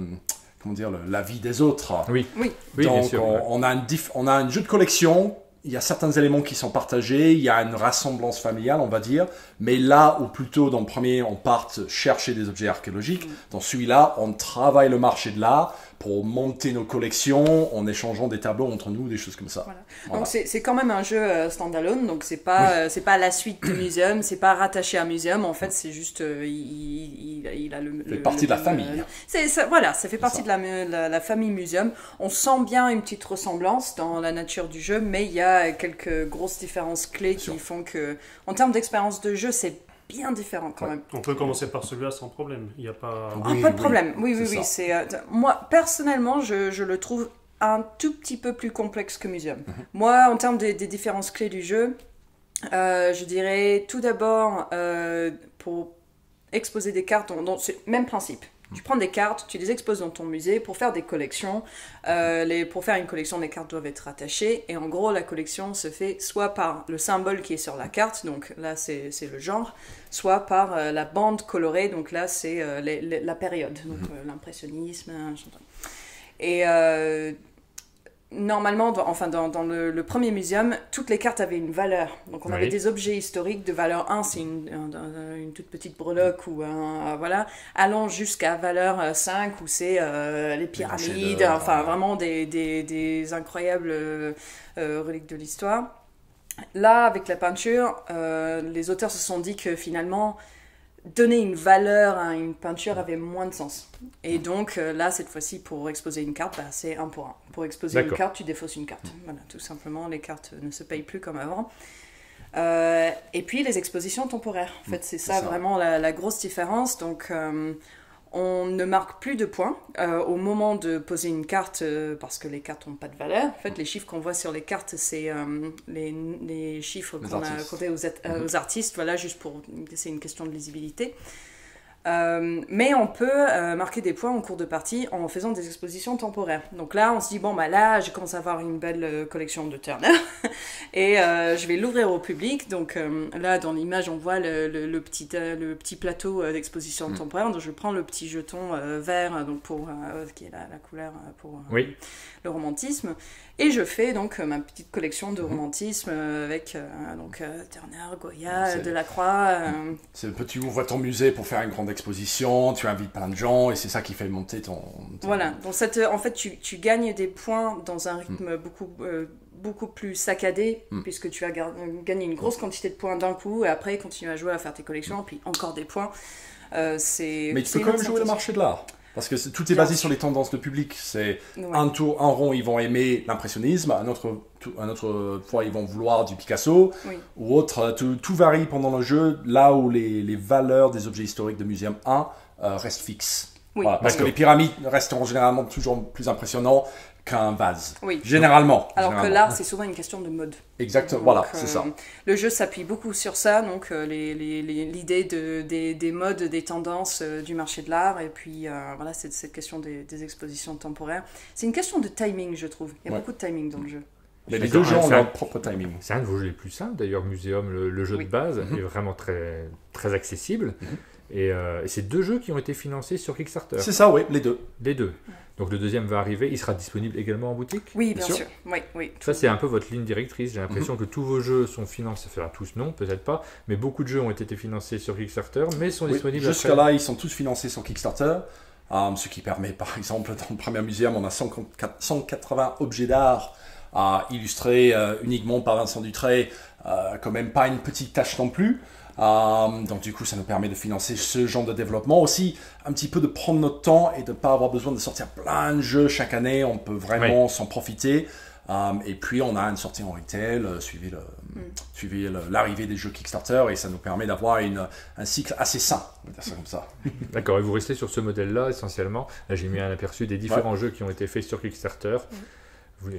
vie des autres. Oui, Oui. oui bien Donc sûr. on a un jeu de collection. Il y a certains éléments qui sont partagés, il y a une ressemblance familiale, on va dire, mais là où plutôt dans le premier, on part chercher des objets archéologiques, dans celui-là, on travaille le marché de l'art pour monter nos collections en échangeant des tableaux entre nous, des choses comme ça. Voilà. Voilà. Donc c'est quand même un jeu standalone, donc c'est pas la suite du muséum, c'est pas rattaché à un muséum. En fait, c'est juste il a le fait partie de la famille. Voilà, ça fait partie ça. de la famille muséum. On sent bien une petite ressemblance dans la nature du jeu, mais il y a quelques grosses différences clés qui Sûr. font que, en termes d'expérience de jeu, c'est bien différent quand même. On peut commencer par celui-là sans problème. Il n'y a pas... Pas de problème. Oui. C'est Moi, personnellement, je le trouve un tout petit peu plus complexe que Museum. Moi, en termes des différences clés du jeu, je dirais tout d'abord, pour exposer des cartes, c'est le même principe. Tu prends des cartes, tu les exposes dans ton musée pour faire des collections. Pour faire une collection, les cartes doivent être attachées. Et en gros, la collection se fait soit par le symbole qui est sur la carte, donc là c'est le genre, soit par la bande colorée, donc là c'est la période, donc l'impressionnisme. Et normalement, dans le premier muséum, toutes les cartes avaient une valeur. Donc on avait des objets historiques de valeur 1, c'est une toute petite breloque, ou voilà, allant jusqu'à valeur 5, où c'est les pyramides, vraiment des incroyables reliques de l'histoire. Là, avec la peinture, les auteurs se sont dit que finalement, donner une valeur à une peinture avait moins de sens. Et donc là, cette fois-ci, pour exposer une carte, c'est 1 pour 1. Pour exposer une carte, tu défausses une carte. Voilà, tout simplement, les cartes ne se payent plus comme avant. Et puis, les expositions temporaires. En fait, c'est ça vraiment la grosse différence. Donc, on ne marque plus de points au moment de poser une carte parce que les cartes n'ont pas de valeur. En fait, les chiffres qu'on voit sur les cartes, c'est les chiffres qu'on a accordés aux artistes. Voilà, juste pour... C'est une question de lisibilité. Mais on peut marquer des points en cours de partie en faisant des expositions temporaires. Donc là, on se dit, là, j'ai commencé à avoir une belle collection de Turner et je vais l'ouvrir au public. Donc là, dans l'image, on voit le petit plateau d'exposition temporaire. Donc je prends le petit jeton vert, donc qui est la couleur pour le romantisme. Et je fais donc ma petite collection de romantisme avec Turner, Goya, Delacroix. C'est le petit ouvre ton musée pour faire une grande exposition, tu invites plein de gens et c'est ça qui fait monter ton... Voilà, donc en fait tu gagnes des points dans un rythme beaucoup plus saccadé, puisque tu as gagné une grosse quantité de points d'un coup et après continuer à jouer, à faire tes collections, puis encore des points. Mais tu peux quand même jouer le marché de l'art. Parce que tout est basé sur les tendances de public. C'est un rond, ils vont aimer l'impressionnisme, un autre fois, ils vont vouloir du Picasso, ou autre. Tout varie pendant le jeu, là où les valeurs des objets historiques de Muséum 1 restent fixes. Voilà, parce que les pyramides resteront généralement toujours plus impressionnants qu'un vase. Généralement. Que l'art, c'est souvent une question de mode. Exactement, voilà, c'est ça. Le jeu s'appuie beaucoup sur ça, donc l'idée des modes, des tendances du marché de l'art, et puis voilà, c'est cette question des expositions temporaires. C'est une question de timing, je trouve. Il y a beaucoup de timing dans le jeu. Les deux jeux ont leur propre timing. C'est un de vos jeux les plus simples, d'ailleurs, Muséum, le jeu de base, est vraiment très, très accessible. Et c'est 2 jeux qui ont été financés sur Kickstarter. C'est ça, oui, les deux. Les deux. Donc le deuxième va arriver, il sera disponible également en boutique ? Oui, bien sûr. Oui. Ça, c'est un peu votre ligne directrice. J'ai l'impression que tous vos jeux sont financés, enfin tous non, peut-être pas, mais beaucoup de jeux ont été financés sur Kickstarter, mais sont disponibles jusqu'à là, ils sont tous financés sur Kickstarter, ce qui permet, par exemple, dans le premier muséum, on a 180 objets d'art illustrés uniquement par Vincent Dutray, quand même pas une petite tâche non plus. Donc du coup ça nous permet de financer ce genre de développement aussi, un petit peu de prendre notre temps et de ne pas avoir besoin de sortir plein de jeux chaque année, on peut vraiment s'en profiter, et puis on a une sortie en retail, suivi l'arrivée des jeux Kickstarter, et ça nous permet d'avoir un cycle assez sain, on va dire ça comme ça. D'accord, et vous restez sur ce modèle-là essentiellement. Là, j'ai mis un aperçu des différents jeux qui ont été faits sur Kickstarter.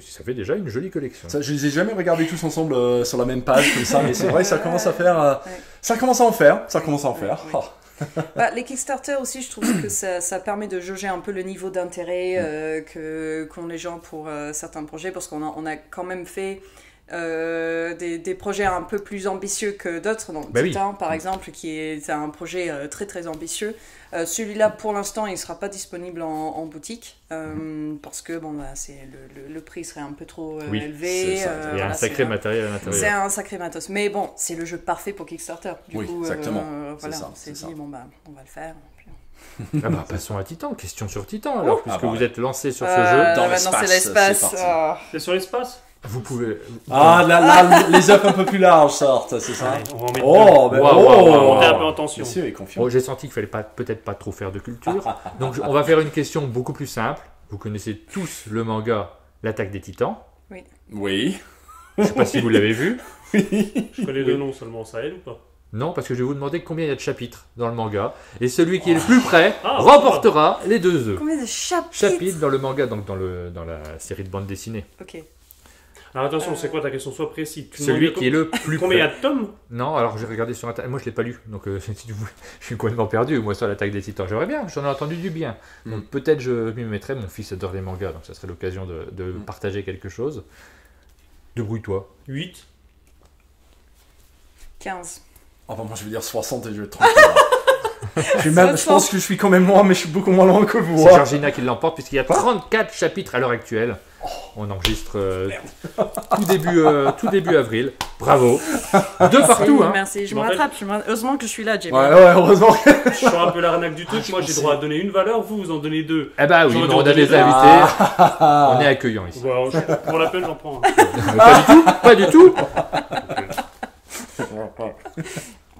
Ça fait déjà une jolie collection. Je les ai jamais regardés tous ensemble sur la même page comme ça, mais c'est vrai, ça commence à faire. Ça commence à en faire. Les Kickstarter aussi, je trouve que ça permet de jauger un peu le niveau d'intérêt qu'ont les gens pour certains projets, parce qu'on a quand même fait des projets un peu plus ambitieux que d'autres. Donc Titan, par exemple, qui est un projet très très ambitieux. Celui-là, pour l'instant, il ne sera pas disponible en boutique parce que le prix serait un peu trop élevé. Il y a un sacré matériel à l'intérieur. C'est un sacré matos. Mais bon, c'est le jeu parfait pour Kickstarter. Du coup, exactement. Voilà, on s'est dit, on va le faire. Passons à Titan. Question sur Titan, alors, puisque vous êtes lancé sur ce jeu. Dans l'espace. C'est sur l'espace ? Vous pouvez... Là, les œufs un peu plus larges sortent, c'est ça. On va en mettre on va monter un peu en tension. Monsieur est confiant. J'ai senti qu'il fallait peut-être pas trop faire de culture. Donc on va faire une question beaucoup plus simple. Vous connaissez tous le manga L'Attaque des Titans. Oui. Je ne sais pas si vous l'avez vu. Je connais le nom seulement, ça aide ou pas ? Non, parce que je vais vous demander combien il y a de chapitres dans le manga. Et celui qui est le plus près remportera les 2 œufs. Combien de chapitres? Chapitres dans le manga, donc dans la série de bande dessinée. Ok. Alors attention, c'est quoi ta question? Sois précis. Celui qui est le plus Combien il y près. a de tomes? Non, alors j'ai regardé sur Internet. Moi, je l'ai pas lu. Donc, si tu veux, je suis complètement perdu. Moi, sur l'Attaque des Titans, j'aimerais bien. J'en ai entendu du bien. Donc, peut-être je m'y mettrai. Mon fils adore les mangas. Donc, ça serait l'occasion de partager quelque chose. Débrouille-toi. 8. 15. Enfin, moi, je vais dire 60 et je vais être tranquille. Je pense que je suis quand même loin, mais je suis beaucoup moins loin que vous. C'est Georgina qui l'emporte, puisqu'il y a 34 chapitres à l'heure actuelle. On enregistre tout début avril. Bravo. 2 partout. Hein. Merci, je me rattrape. Heureusement que je suis là, Jamie. Ouais, heureusement. Je suis un peu l'arnaque du truc. Moi, j'ai droit à donner une valeur, vous en donnez 2. Eh bah oui, J'en on a ai des deux. invités. On est accueillants ici. Bon, pour la peine, j'en prends un. Pas du tout. Pas du tout.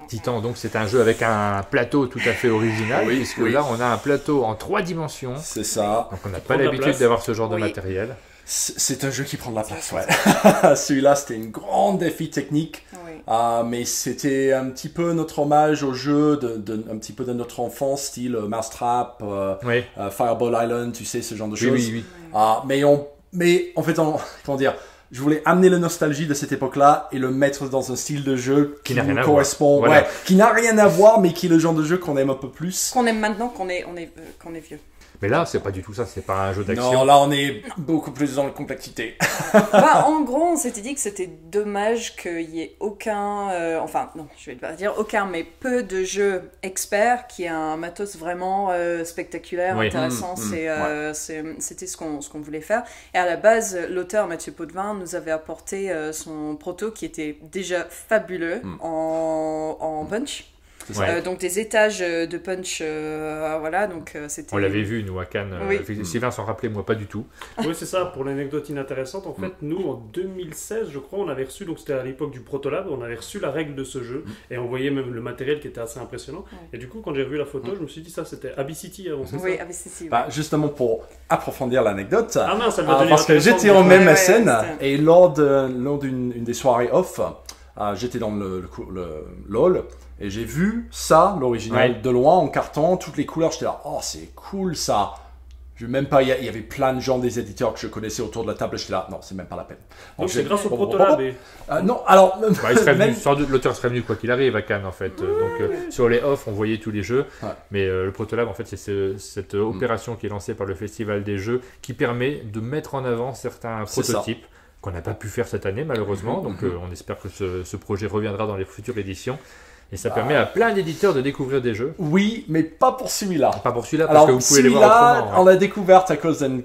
Titan, donc c'est un jeu avec un plateau tout à fait original, Oui, puisque oui. là on a un plateau en 3 dimensions, C'est ça. donc on n'a Prend pas de la l'habitude place. d'avoir ce genre de Oui. matériel. C'est un jeu qui prend de la place, ouais. Celui-là, c'était un grand défi technique. Oui. Mais c'était un petit peu notre hommage au jeu, un petit peu de notre enfance, style Mousetrap, Oui, Fireball Island, tu sais, ce genre de oui, choses. oui. Mais en fait, comment dire, je voulais amener la nostalgie de cette époque-là et le mettre dans un style de jeu Qui qui n'a rien nous à voir. correspond, Voilà. ouais, qui n'a rien à voir, mais qui est le genre de jeu qu'on aime un peu plus. Qu'on aime maintenant qu'on est vieux. Mais là, c'est pas du tout ça, c'est pas un jeu d'action. Non, là, on est beaucoup plus dans la complexité. En gros, on s'était dit que c'était dommage qu'il y ait aucun... enfin, non, je vais pas dire aucun, mais peu de jeux experts qui aient un matos vraiment spectaculaire, Oui. intéressant. C'était ce qu'on voulait faire. Et à la base, l'auteur Mathieu Potvin nous avait apporté son proto qui était déjà fabuleux en punch. Ouais. Donc des étages de punch, voilà, donc c'était... On l'avait vu, nous, à Cannes. Oui. Sylvain s'en rappelait, moi pas du tout. Oui, c'est ça. Pour l'anecdote inintéressante, en fait, nous, en 2016, je crois, on avait reçu, donc c'était à l'époque du Protolab, on avait reçu la règle de ce jeu, et on voyait même le matériel qui était assez impressionnant. Et du coup, quand j'ai vu la photo, je me suis dit, ça, c'était Abyss City avant, c'est Oui, ça? avec Cécile. Bah, justement, pour approfondir l'anecdote, Ah mince, ça va devenir parce que intéressant, j'étais en mais- même Ouais, scène, c'était- et lors d'une des soirées off, j'étais dans le LOL, et j'ai vu ça, l'original, Ouais. de loin, en carton, toutes les couleurs, j'étais là, oh, c'est cool ça. Je même pas, il y avait plein de gens, des éditeurs que je connaissais autour de la table, j'étais là, non, c'est même pas la peine. Donc c'est j'ai- grâce au oh, oh, oh, Protolab. oh. Et... Non, alors, Bah, il serait venu, même- sans doute, l'auteur serait venu quoi qu'il arrive à Cannes en fait. Donc sur les off, on voyait tous les jeux. Ouais. Mais le Protolab, en fait, c'est cette opération qui est lancée par le Festival des Jeux qui permet de mettre en avant certains C'est ça. prototypes qu'on n'a pas pu faire cette année malheureusement. Donc on espère que ce projet reviendra dans les futures éditions. Et ça permet à plein d'éditeurs de découvrir des jeux. oui, mais pas pour celui-là. Pas pour celui-là, parce Alors, que vous pouvez les voir celui-là, autrement. on l'a découverte à cause d'une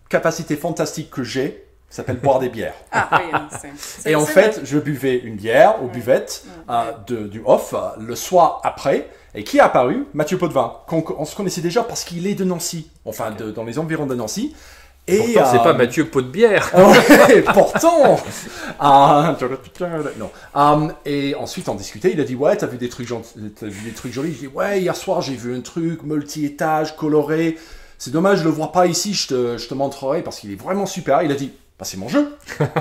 capacité fantastique que j'ai, ça s'appelle boire des bières. Ah oui, Et en fait, je buvais une bière aux buvettes du off le soir après. Et qui est apparu? Mathieu Potvin, on se connaissait déjà parce qu'il est de Nancy, enfin dans les environs de Nancy. Et Pourtant, c'est pas Mathieu Pot de bière. Ouais, pourtant. Non. Et ensuite, on discutait. Il a dit, ouais, t'as vu des trucs jolis. Je dis, ouais, hier soir, j'ai vu un truc multi-étage, coloré. C'est dommage, je le vois pas ici. Je te montrerai parce qu'il est vraiment super. Il a dit, bah, c'est mon jeu.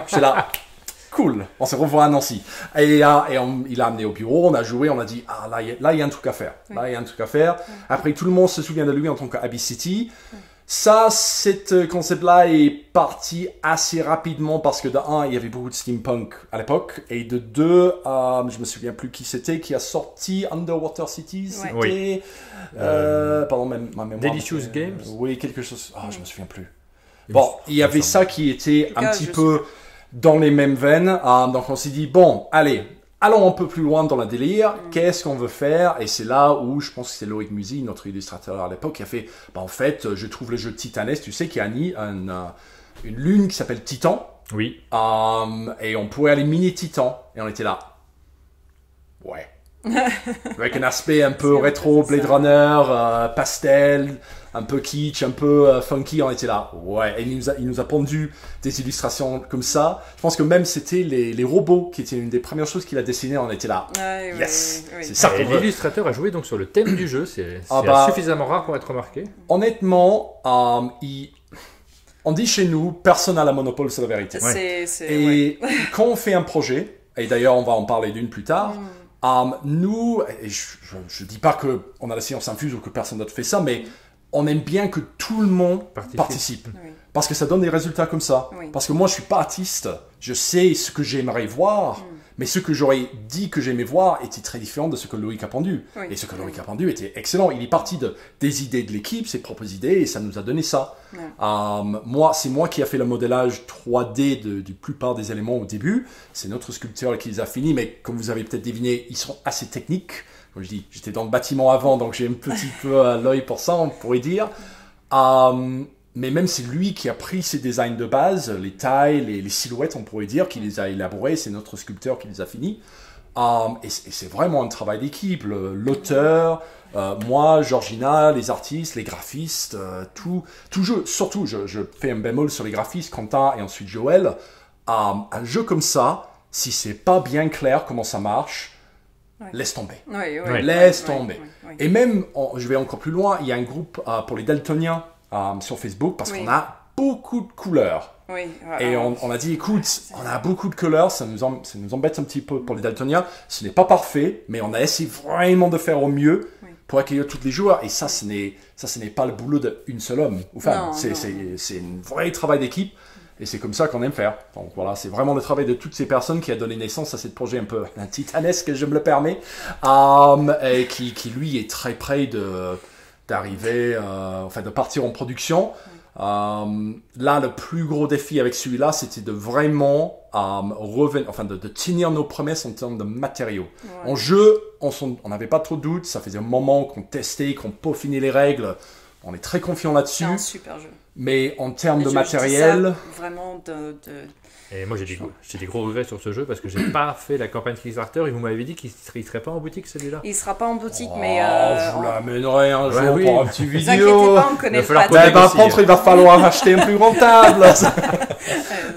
J'étais là. Cool, on se revoit à Nancy. Et il a amené au bureau, on a joué, on a dit, ah là, il y a un truc à faire. Là, il y a un truc à faire. Après, tout le monde se souvient de lui en tant qu'Abyss City. Ça, cet concept-là est parti assez rapidement parce que de un, il y avait beaucoup de steampunk à l'époque, et de deux, je me souviens plus qui c'était qui a sorti Underwater Cities. Ouais. C'était, pardon, ma mémoire. Delicious Games. Oui, quelque chose. Ah, je me souviens plus. Bon, il y avait ça qui était En tout un cas, petit je peu dans les mêmes veines. Donc on s'est dit bon, allez. Allons un peu plus loin dans le délire, qu'est-ce qu'on veut faire? Et c'est là où je pense que c'est Loïc Musi, notre illustrateur à l'époque, qui a fait, bah en fait, je trouve le jeu Titanesque, tu sais, qui a mis une lune qui s'appelle Titan, Oui. et on pourrait aller miner Titan, et on était là. Ouais. Avec un aspect un peu C'est rétro, ça. Blade Runner, pastel, un peu kitsch, un peu funky, on était là. Ouais, et il nous a pondu des illustrations comme ça. Je pense que même c'était les robots qui étaient une des premières choses qu'il a dessinées, on était là. Ouais, Yes, oui. c'est ça Et qu'on veut. l'illustrateur a joué donc sur le thème du jeu. C'est bah. suffisamment rare pour être remarqué. Honnêtement, on dit chez nous, personne n'a la monopole sur la vérité. C'est, ouais. Et quand on fait un projet, et d'ailleurs on va en parler d'une plus tard, Nous, et je dis pas qu'on a la science infuse ou que personne d'autre fait ça, mais on aime bien que tout le monde participe. Oui. Parce que ça donne des résultats comme ça. Oui. Parce que moi, je suis pas artiste. Je sais ce que j'aimerais voir, mais ce que j'aurais dit que j'aimais voir était très différent de ce que Loïc a pendu. Oui. Et ce que Loïc a pendu était excellent. Il est parti des idées de l'équipe, ses propres idées, et ça nous a donné ça. C'est moi qui a fait le modélage 3D du plupart des éléments au début. C'est notre sculpteur qui les a finis, mais comme vous avez peut-être deviné, ils sont assez techniques. Comme je dis, j'étais dans le bâtiment avant, donc j'ai un petit peu l'œil pour ça, on pourrait dire. Mais même c'est lui qui a pris ces designs de base, les tailles, les silhouettes, on pourrait dire, qui les a élaborés. C'est notre sculpteur qui les a finis. Et c'est vraiment un travail d'équipe. L'auteur, moi, Georgina, les artistes, les graphistes, tout jeu. Surtout, je fais un bémol sur les graphistes, Quentin et ensuite Joël. Un jeu comme ça, si c'est pas bien clair comment ça marche, laisse tomber. Laisse tomber. Et même, je vais encore plus loin, il y a un groupe pour les daltoniens sur Facebook parce qu'on a beaucoup de couleurs. Et on a dit, écoute, on a beaucoup de couleurs, ça nous embête un petit peu pour les daltoniens. Ce n'est pas parfait, mais on a essayé vraiment de faire au mieux pour accueillir tous les joueurs. Et ça, ce n'est pas le boulot d'une seule homme ou femme. C'est un vrai travail d'équipe. Et c'est comme ça qu'on aime faire. Donc voilà, c'est vraiment le travail de toutes ces personnes qui a donné naissance à ce projet un peu titanesque, je me le permets, et qui lui est très près d'arriver, de partir en production. Là, le plus gros défi avec celui-là, c'était de vraiment de tenir nos promesses en termes de matériaux. En jeu, on n'avait pas trop de doutes. Ça faisait un moment qu'on testait, qu'on peaufinait les règles. On est très confiant là-dessus. C'est un super jeu. Mais en termes de matériel... Vraiment Et moi j'ai des gros regrets sur ce jeu parce que j'ai pas fait la campagne Kickstarter et vous m'avez dit qu'il serait pas en boutique celui-là. Il sera pas en boutique, mais... je vous l'amènerai un jour pour un petit vidéo. Ne vous inquiétez pas, on connaît le pratique. Par contre, il va falloir acheter un plus grand table.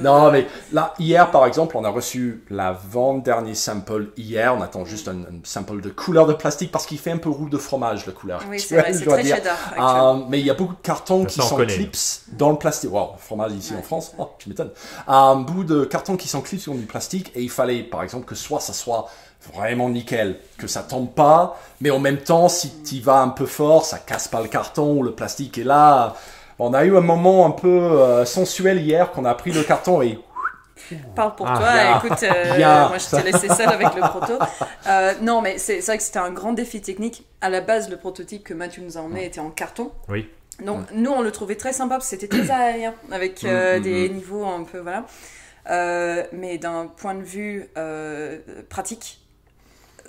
Non, mais là, hier, par exemple, on a reçu l'avant-dernier sample hier. On attend juste un sample de couleur de plastique parce qu'il fait un peu roux de fromage, la couleur. Oui, c'est vrai, c'est très cheddar. Mais il y a beaucoup de cartons qui sont clips dans le plastique. Wow, fromage ici en France, tu m'étonnes. Beaucoup de cartons qui sont clips sur du plastique et il fallait, par exemple, que ça soit vraiment nickel, que ça tombe pas, mais en même temps, si tu vas un peu fort, ça casse pas le carton ou le plastique est là. On a eu un moment un peu sensuel hier qu'on a pris le carton et... Parle pour toi, écoute, moi je t'ai laissé seule avec le proto. Non, mais c'est vrai que c'était un grand défi technique. À la base, le prototype que Mathieu nous a emmené était en carton. Oui. Donc nous, on le trouvait très sympa parce que c'était très aérien, avec des niveaux un peu, voilà. Mais d'un point de vue pratique,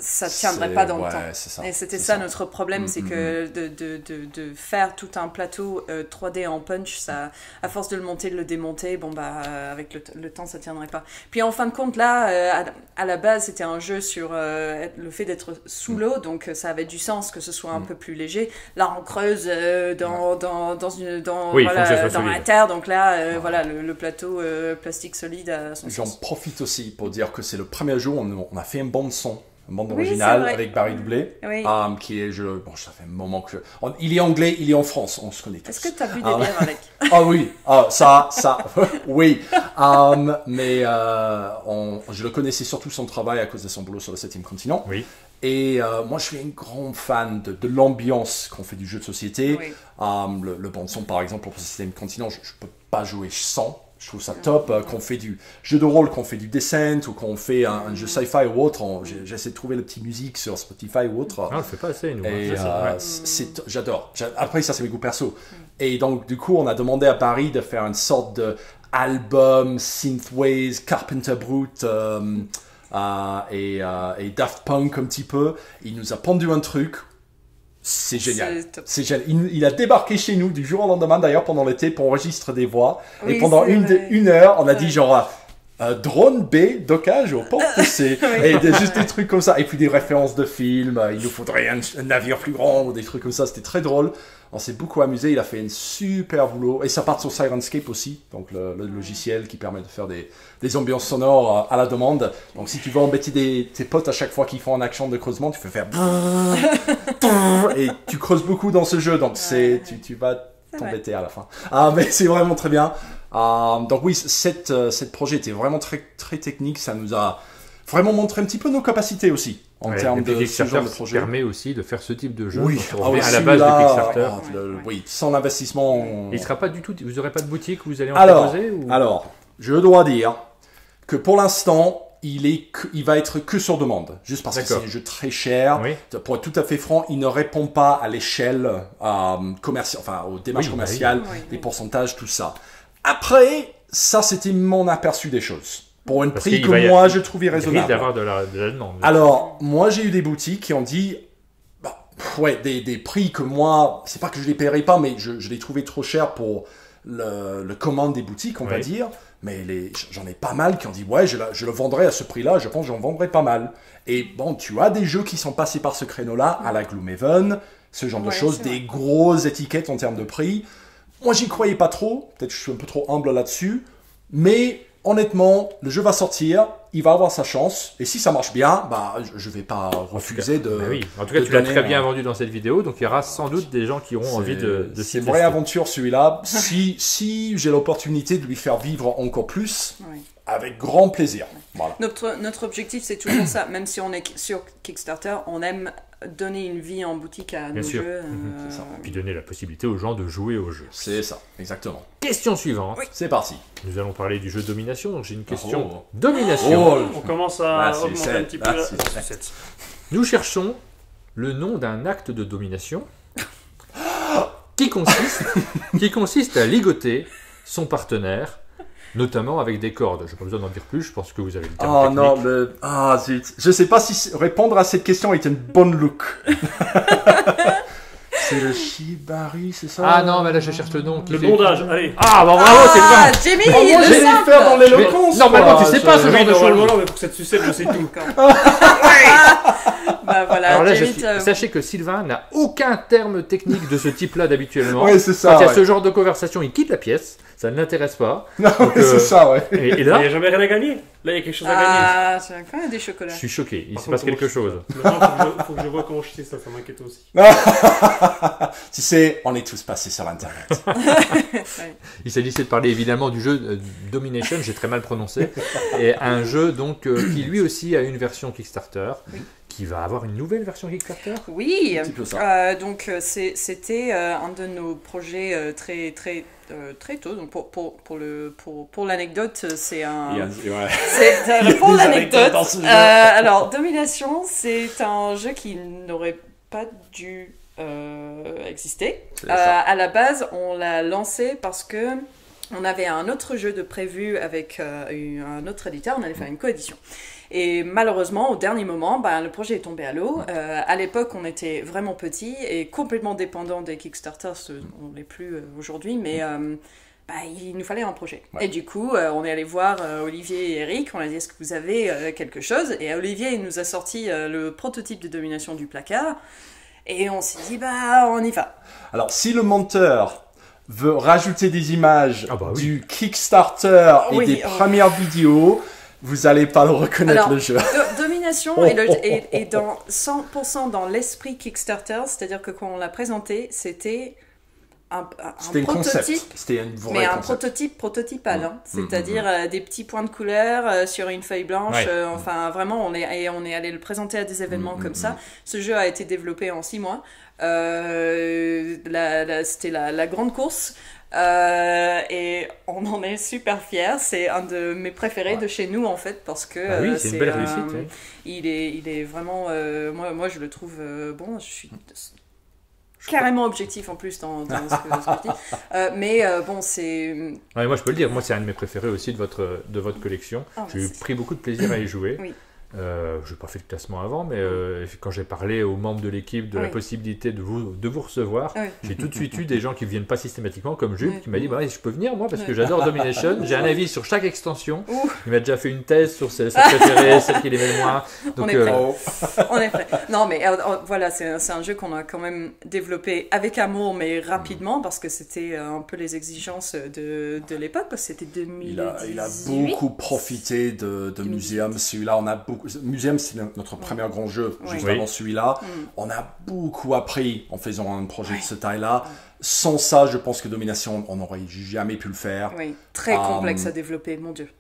ça tiendrait pas dans le temps. Et c'était ça notre problème, c'est que de faire tout un plateau 3D en punch, ça, à force de le monter, de le démonter, avec le temps, ça tiendrait pas. Puis en fin de compte, là, à la base, c'était un jeu sur le fait d'être sous l'eau, donc ça avait du sens que ce soit un peu plus léger. Là, on creuse dans la terre, donc là, le plateau plastique solide a son sens. J'en profite aussi pour dire que c'est le premier jour où on a fait un bande son. Une bande originale avec Barry Doublé, qui est, ça fait un moment que... Il est anglais, il est en France, on se connaît tous. Est-ce que tu as bu des bières avec? Ah oui, ça, oui. Mais je le connaissais surtout son travail à cause de son boulot sur le 7e continent. Oui. Et moi, je suis un grand fan de l'ambiance qu'on fait du jeu de société. Oui. Le bande-son, par exemple, pour le 7e continent, je ne peux pas jouer sans. Je trouve ça top, qu'on fait du jeu de rôle, qu'on fait du Descent ou qu'on fait un jeu sci-fi ou autre. J'essaie de trouver la petite musique sur Spotify ou autre. Non, on le fait pas assez, nous. Et j'adore. Après, ça, c'est mes goûts perso. Et donc, du coup, on a demandé à Paris de faire une sorte d'album synthwave, Carpenter Brut et Daft Punk un petit peu. Il nous a pendu un truc. C'est génial. C'est génial. Il a débarqué chez nous du jour au lendemain, d'ailleurs, pendant l'été, pour enregistrer des voix. Oui, et pendant une heure, on a dit genre drone B, dockage au porte C. Et juste des trucs comme ça. Et puis des références de films. Il nous faudrait un navire plus grand ou des trucs comme ça. C'était très drôle. On s'est beaucoup amusé. Il a fait un super boulot. Et ça part sur Sirenscape aussi. Donc le logiciel qui permet de faire des ambiances sonores à la demande. Donc si tu veux embêter tes potes à chaque fois qu'ils font un action de creusement, tu peux faire et tu creuses beaucoup dans ce jeu. Donc tu vas t'embêter à la fin. Mais c'est vraiment très bien. Donc oui, cette projet était vraiment très, très technique. Ça nous a vraiment montré un petit peu nos capacités aussi. en termes de ce genre de projet. Permet aussi de faire ce type de jeu. Oui, on revient à la base de Kickstarter. Oui, sans l'investissement. Il sera pas du tout. Vous n'aurez pas de boutique où vous allez en proposer ou... Alors, je dois dire que pour l'instant, il va être que sur demande, juste parce que c'est un jeu très cher. Oui. Pour être tout à fait franc, il ne répond pas à l'échelle commerciale, enfin aux démarches commerciales, les pourcentages, tout ça. Après, ça c'était mon aperçu des choses. Pour un prix que moi je trouvais raisonnable. D'avoir de la demande. Alors, moi j'ai eu des boutiques qui ont dit, des prix que moi, c'est pas que je les paierai pas, mais je les trouvais trop chers pour le commande des boutiques, on va dire. Mais j'en ai pas mal qui ont dit je le vendrai à ce prix-là, je pense que j'en vendrai pas mal. Et bon, tu as des jeux qui sont passés par ce créneau-là, à la Gloomhaven, ce genre de choses, des grosses étiquettes en termes de prix. Moi, j'y croyais pas trop, peut-être que je suis un peu trop humble là-dessus, mais honnêtement, le jeu va sortir, il va avoir sa chance, et si ça marche bien, je vais pas refuser de... oui. En tout cas, tu l'as très bien vendu dans cette vidéo, donc il y aura sans doute des gens qui auront envie de c'est une vraie aventure celui-là. si j'ai l'opportunité de lui faire vivre encore plus, avec grand plaisir. Voilà. Notre objectif, c'est toujours ça, même si on est sur Kickstarter, on aime donner une vie en boutique à nos jeux. C'est ça. Et puis donner la possibilité aux gens de jouer au jeu. C'est ça, exactement. Question suivante. C'est parti. Nous allons parler du jeu Domination, donc j'ai une question. Domination. On commence à augmenter un petit peu. Nous cherchons le nom d'un acte de domination qui consiste à ligoter son partenaire, notamment avec des cordes. Je n'ai pas besoin d'en dire plus, je pense que vous avez le terme technique. Zut. Je ne sais pas si répondre à cette question est une bonne look. C'est le shibari, c'est ça? Ah non, mais là je cherche le nom. Le bondage, allez. Ah, bravo, c'est bon. Jimmy, je vais le faire dans l'éloquence. Normalement, tu sais pas ce genre de choses. Non, mais pour cette sucette, je sais tout. Voilà, alors là, sachez que Sylvain n'a aucun terme technique de ce type-là d'habituellement. Oui, c'est ça. Quand il y a ce genre de conversation, il quitte la pièce. Ça ne l'intéresse pas. Non, c'est ça, ouais. Et là, il n'y a jamais rien à gagner. Là, il y a quelque chose à gagner. Ah, c'est quand même des chocolats. Je suis choqué. Il se passe quelque chose. Il faut que je vois comment je sais ça. Ça m'inquiète aussi. Tu sais, on est tous passés sur Internet. Il s'agissait de parler évidemment du jeu Domination. J'ai très mal prononcé. Et un jeu donc qui lui aussi a une version Kickstarter. Oui. Qui va avoir une nouvelle version Kickstarter. Oui. Donc c'était un de nos projets très tôt. Donc pour l'anecdote, c'est un. Pour l'anecdote. Alors Domination, c'est un jeu qui n'aurait pas dû exister. À la base, on l'a lancé parce que on avait un autre jeu de prévu avec un autre éditeur. On allait faire une coédition. Et malheureusement, au dernier moment, le projet est tombé à l'eau. À l'époque, on était vraiment petits et complètement dépendants des Kickstarter. On ne l'est plus aujourd'hui, mais il nous fallait un projet. Ouais. Et du coup, on est allé voir Olivier et Eric. On a dit, est-ce que vous avez quelque chose? Et Olivier, il nous a sorti le prototype de Domination du placard. Et on s'est dit, on y va. Alors, si le monteur veut rajouter des images du Kickstarter et des premières vidéos... Vous n'allez pas le reconnaître. Alors, le jeu. Domination est dans 100% dans l'esprit Kickstarter, c'est-à-dire que quand on l'a présenté, c'était un prototype, c'était une vraie mais un prototype prototypal, c'est-à-dire des petits points de couleur sur une feuille blanche. Enfin, vraiment, on est allé le présenter à des événements comme ça. Ce jeu a été développé en 6 mois. C'était la grande course. Et on en est super fiers. C'est un de mes préférés de chez nous en fait parce que c'est une belle réussite. Il est vraiment moi je le trouve bon. Je suis carrément objectif en plus dans ce que je dis. Mais bon, c'est. Ouais, moi je peux le dire. Moi c'est un de mes préférés aussi de votre collection. J'ai pris beaucoup de plaisir à y jouer. Oui. Je n'ai pas fait le classement avant, mais quand j'ai parlé aux membres de l'équipe de la possibilité de vous recevoir, j'ai tout de suite eu des gens qui ne viennent pas systématiquement, comme Jules, qui m'a dit je peux venir moi parce que j'adore Domination, j'ai un avis sur chaque extension. Il m'a déjà fait une thèse sur sa préférée, celle qu'il aimait le moins. Donc, on est prêt. Non, mais voilà, c'est un jeu qu'on a quand même développé avec amour, mais rapidement parce que c'était un peu les exigences de l'époque, parce que c'était 2018. Il a beaucoup profité de Museum. Celui-là, on a beaucoup. Museum, c'est notre premier grand jeu, juste avant celui-là. On a beaucoup appris en faisant un projet de ce taille-là. Sans ça, je pense que Domination, on n'aurait jamais pu le faire. Oui, très complexe à développer, mon Dieu.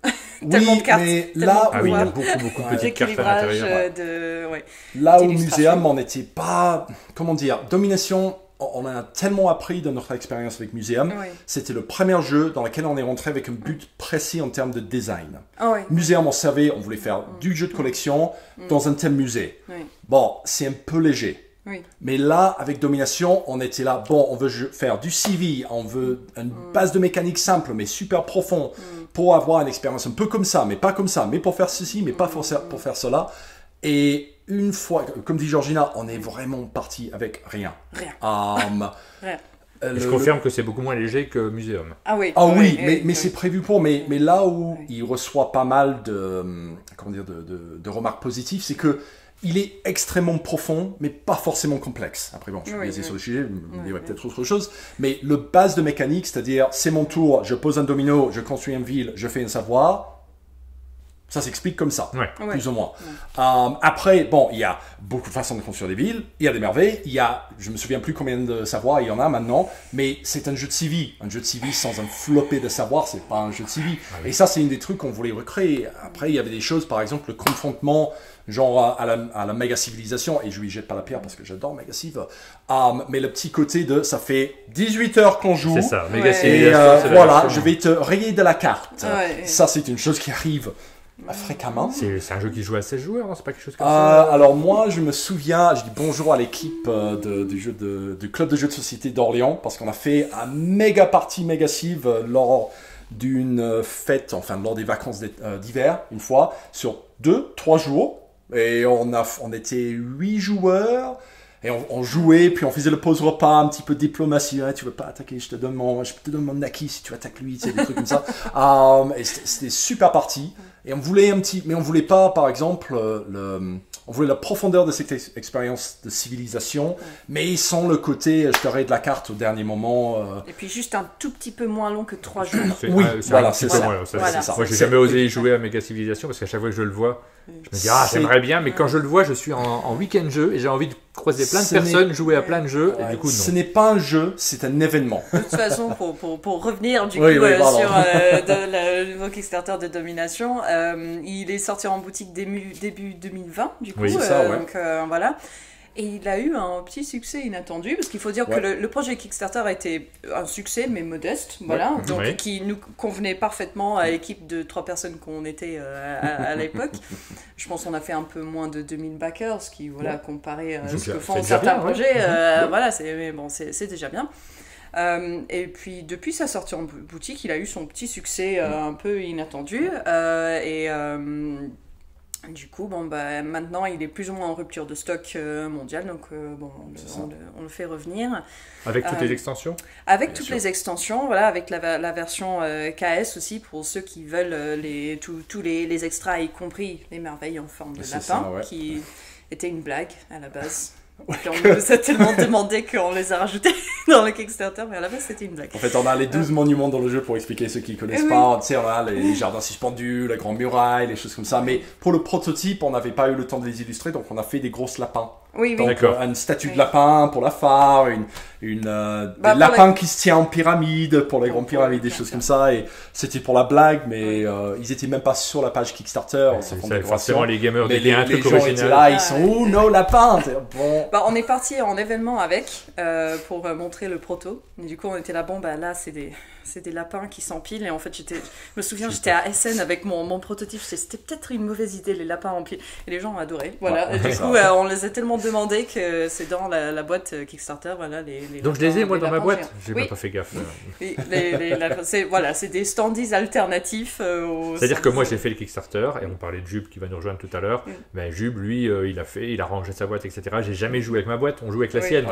Tellement de cartes. mais tellement là, de Ah oui, il y a pouvoir. beaucoup de petites cartes à D'équilibrage, l'intérieur. là au d'illustration. muséum, on n'était pas, comment dire, Domination, on a tellement appris de notre expérience avec Muséum. Oui. C'était le premier jeu dans lequel on est rentré avec un but précis en termes de design. Ah oui. Muséum, on savait, on voulait faire du jeu de collection dans un thème musée. Oui. Bon, c'est un peu léger. Oui. Mais là, avec Domination, on était là, bon, on veut faire du CV, on veut une base de mécanique simple, mais super profond, pour avoir une expérience un peu comme ça, mais pas comme ça, mais pour faire ceci, mais pas pour faire cela. Et une fois, comme dit Georgina, on est vraiment parti avec rien. Rien. Rien. Je confirme que c'est beaucoup moins léger que Muséum. Ah oui. Ah oui, oui, mais c'est prévu pour. Mais là où il reçoit pas mal de, comment dire, de remarques positives, c'est que il est extrêmement profond, mais pas forcément complexe. Après, bon, je suis biaisé sur le sujet, il y aurait peut-être autre chose. Mais le base de mécanique, c'est-à-dire, c'est mon tour, je pose un domino, je construis une ville, je fais un savoir, ça s'explique comme ça, plus ou moins. Après, bon, il y a beaucoup de façons de construire des villes, il y a des merveilles, il y a, je me souviens plus combien de savoirs il y en a maintenant, mais c'est un jeu de CV. Un jeu de CV sans un floppé de savoir, c'est pas un jeu de CV. Et ça, c'est une des trucs qu'on voulait recréer. Après, il y avait des choses, par exemple, le confrontement, genre à la méga civilisation, et je lui jette pas la pierre parce que j'adore méga civ, mais le petit côté de, ça fait 18 heures qu'on joue. C'est ça, méga Et civilisation. c'est la voilà, version. je vais te rayer de la carte. Ouais. Ça, c'est une chose qui arrive fréquemment. C'est un jeu qui joue à 16 joueurs, non? C'est pas quelque chose comme ça? Alors moi, je me souviens, je dis bonjour à l'équipe du club de jeux de société d'Orléans, parce qu'on a fait un méga party méga civ lors d'une fête, enfin lors des vacances d'hiver, une fois, sur 2-3 jours. Et on était 8 joueurs. Et on jouait, puis on faisait le pause repas, un petit peu de diplomatie. Hein, tu veux pas attaquer, je te donne mon Naki si tu attaques lui, des trucs comme ça. Et c'était super parti. Et on voulait mais on voulait pas, par exemple, on voulait la profondeur de cette expérience de civilisation, mais sans le côté, je te raye de la carte au dernier moment. Et puis juste un tout petit peu moins long que 3 jours. Oui, voilà, c'est c'est ça. Voilà. Moi, j'ai jamais osé y jouer à Méga Civilisation parce qu'à chaque fois que je le vois, je me dis, j'aimerais bien, mais quand je le vois, je suis en week-end jeu et j'ai envie de croiser plein de personnes, jouer à plein de jeux, et du coup, non. Ce n'est pas un jeu, c'est un événement. De toute façon, pour revenir du coup Oui, sur pardon. le nouveau Kickstarter de Domination, il est sorti en boutique début 2020, du coup. Oui, c'est ça, ouais. Donc voilà. Et il a eu un petit succès inattendu, parce qu'il faut dire que le projet Kickstarter a été un succès, mais modeste, voilà, donc qui nous convenait parfaitement à l'équipe de 3 personnes qu'on était à l'époque. Je pense qu'on a fait un peu moins de 2000 backers, ce qui, voilà, comparé à ce que font certains projets, voilà, c'est déjà bien. Et puis depuis sa sortie en boutique, il a eu son petit succès un peu inattendu, du coup, maintenant, il est plus ou moins en rupture de stock mondial, donc on le fait revenir. Avec toutes les extensions? Avec toutes les extensions, voilà, avec la version KS aussi, pour ceux qui veulent tous les extras, y compris les merveilles en forme de lapin, qui était une blague à la base. Puis on nous a tellement demandé qu'on les a rajoutés dans le Kickstarter, mais à la base c'était une blague. En fait, on a les 12 monuments dans le jeu pour expliquer ceux qui ne connaissent pas. Tu sais, on a les jardins suspendus, la grande muraille, les choses comme ça. Mais pour le prototype, on n'avait pas eu le temps de les illustrer, donc on a fait des grosses lapins. Oui, donc, une statue de lapin pour la phare, des lapins qui se tient en pyramide pour les grandes pyramides, des choses comme ça. Et c'était pour la blague, mais ils étaient même pas sur la page Kickstarter. Forcément, les gamers mais dédiaient un truc gens original. Étaient là, ils sont où nos lapins? Bon. On est parti en événement avec pour montrer le proto. Et du coup, on était là, là, c'est des lapins qui s'empilent. Et en fait, je me souviens, j'étais à SN avec mon prototype. C'était peut-être une mauvaise idée, les lapins empilés. Et les gens ont adoré. Voilà. Et du coup, on les a tellement demandé que c'est dans la boîte Kickstarter. Voilà, donc je les ai, moi, dans ma boîte. J'ai pas fait gaffe. Oui, c'est des standees alternatifs. C'est-à-dire que moi, j'ai fait le Kickstarter. Et on parlait de Jube qui va nous rejoindre tout à l'heure. Mais Jube, lui, il a rangé sa boîte, etc. J'ai jamais joué avec ma boîte. On joue avec la sienne.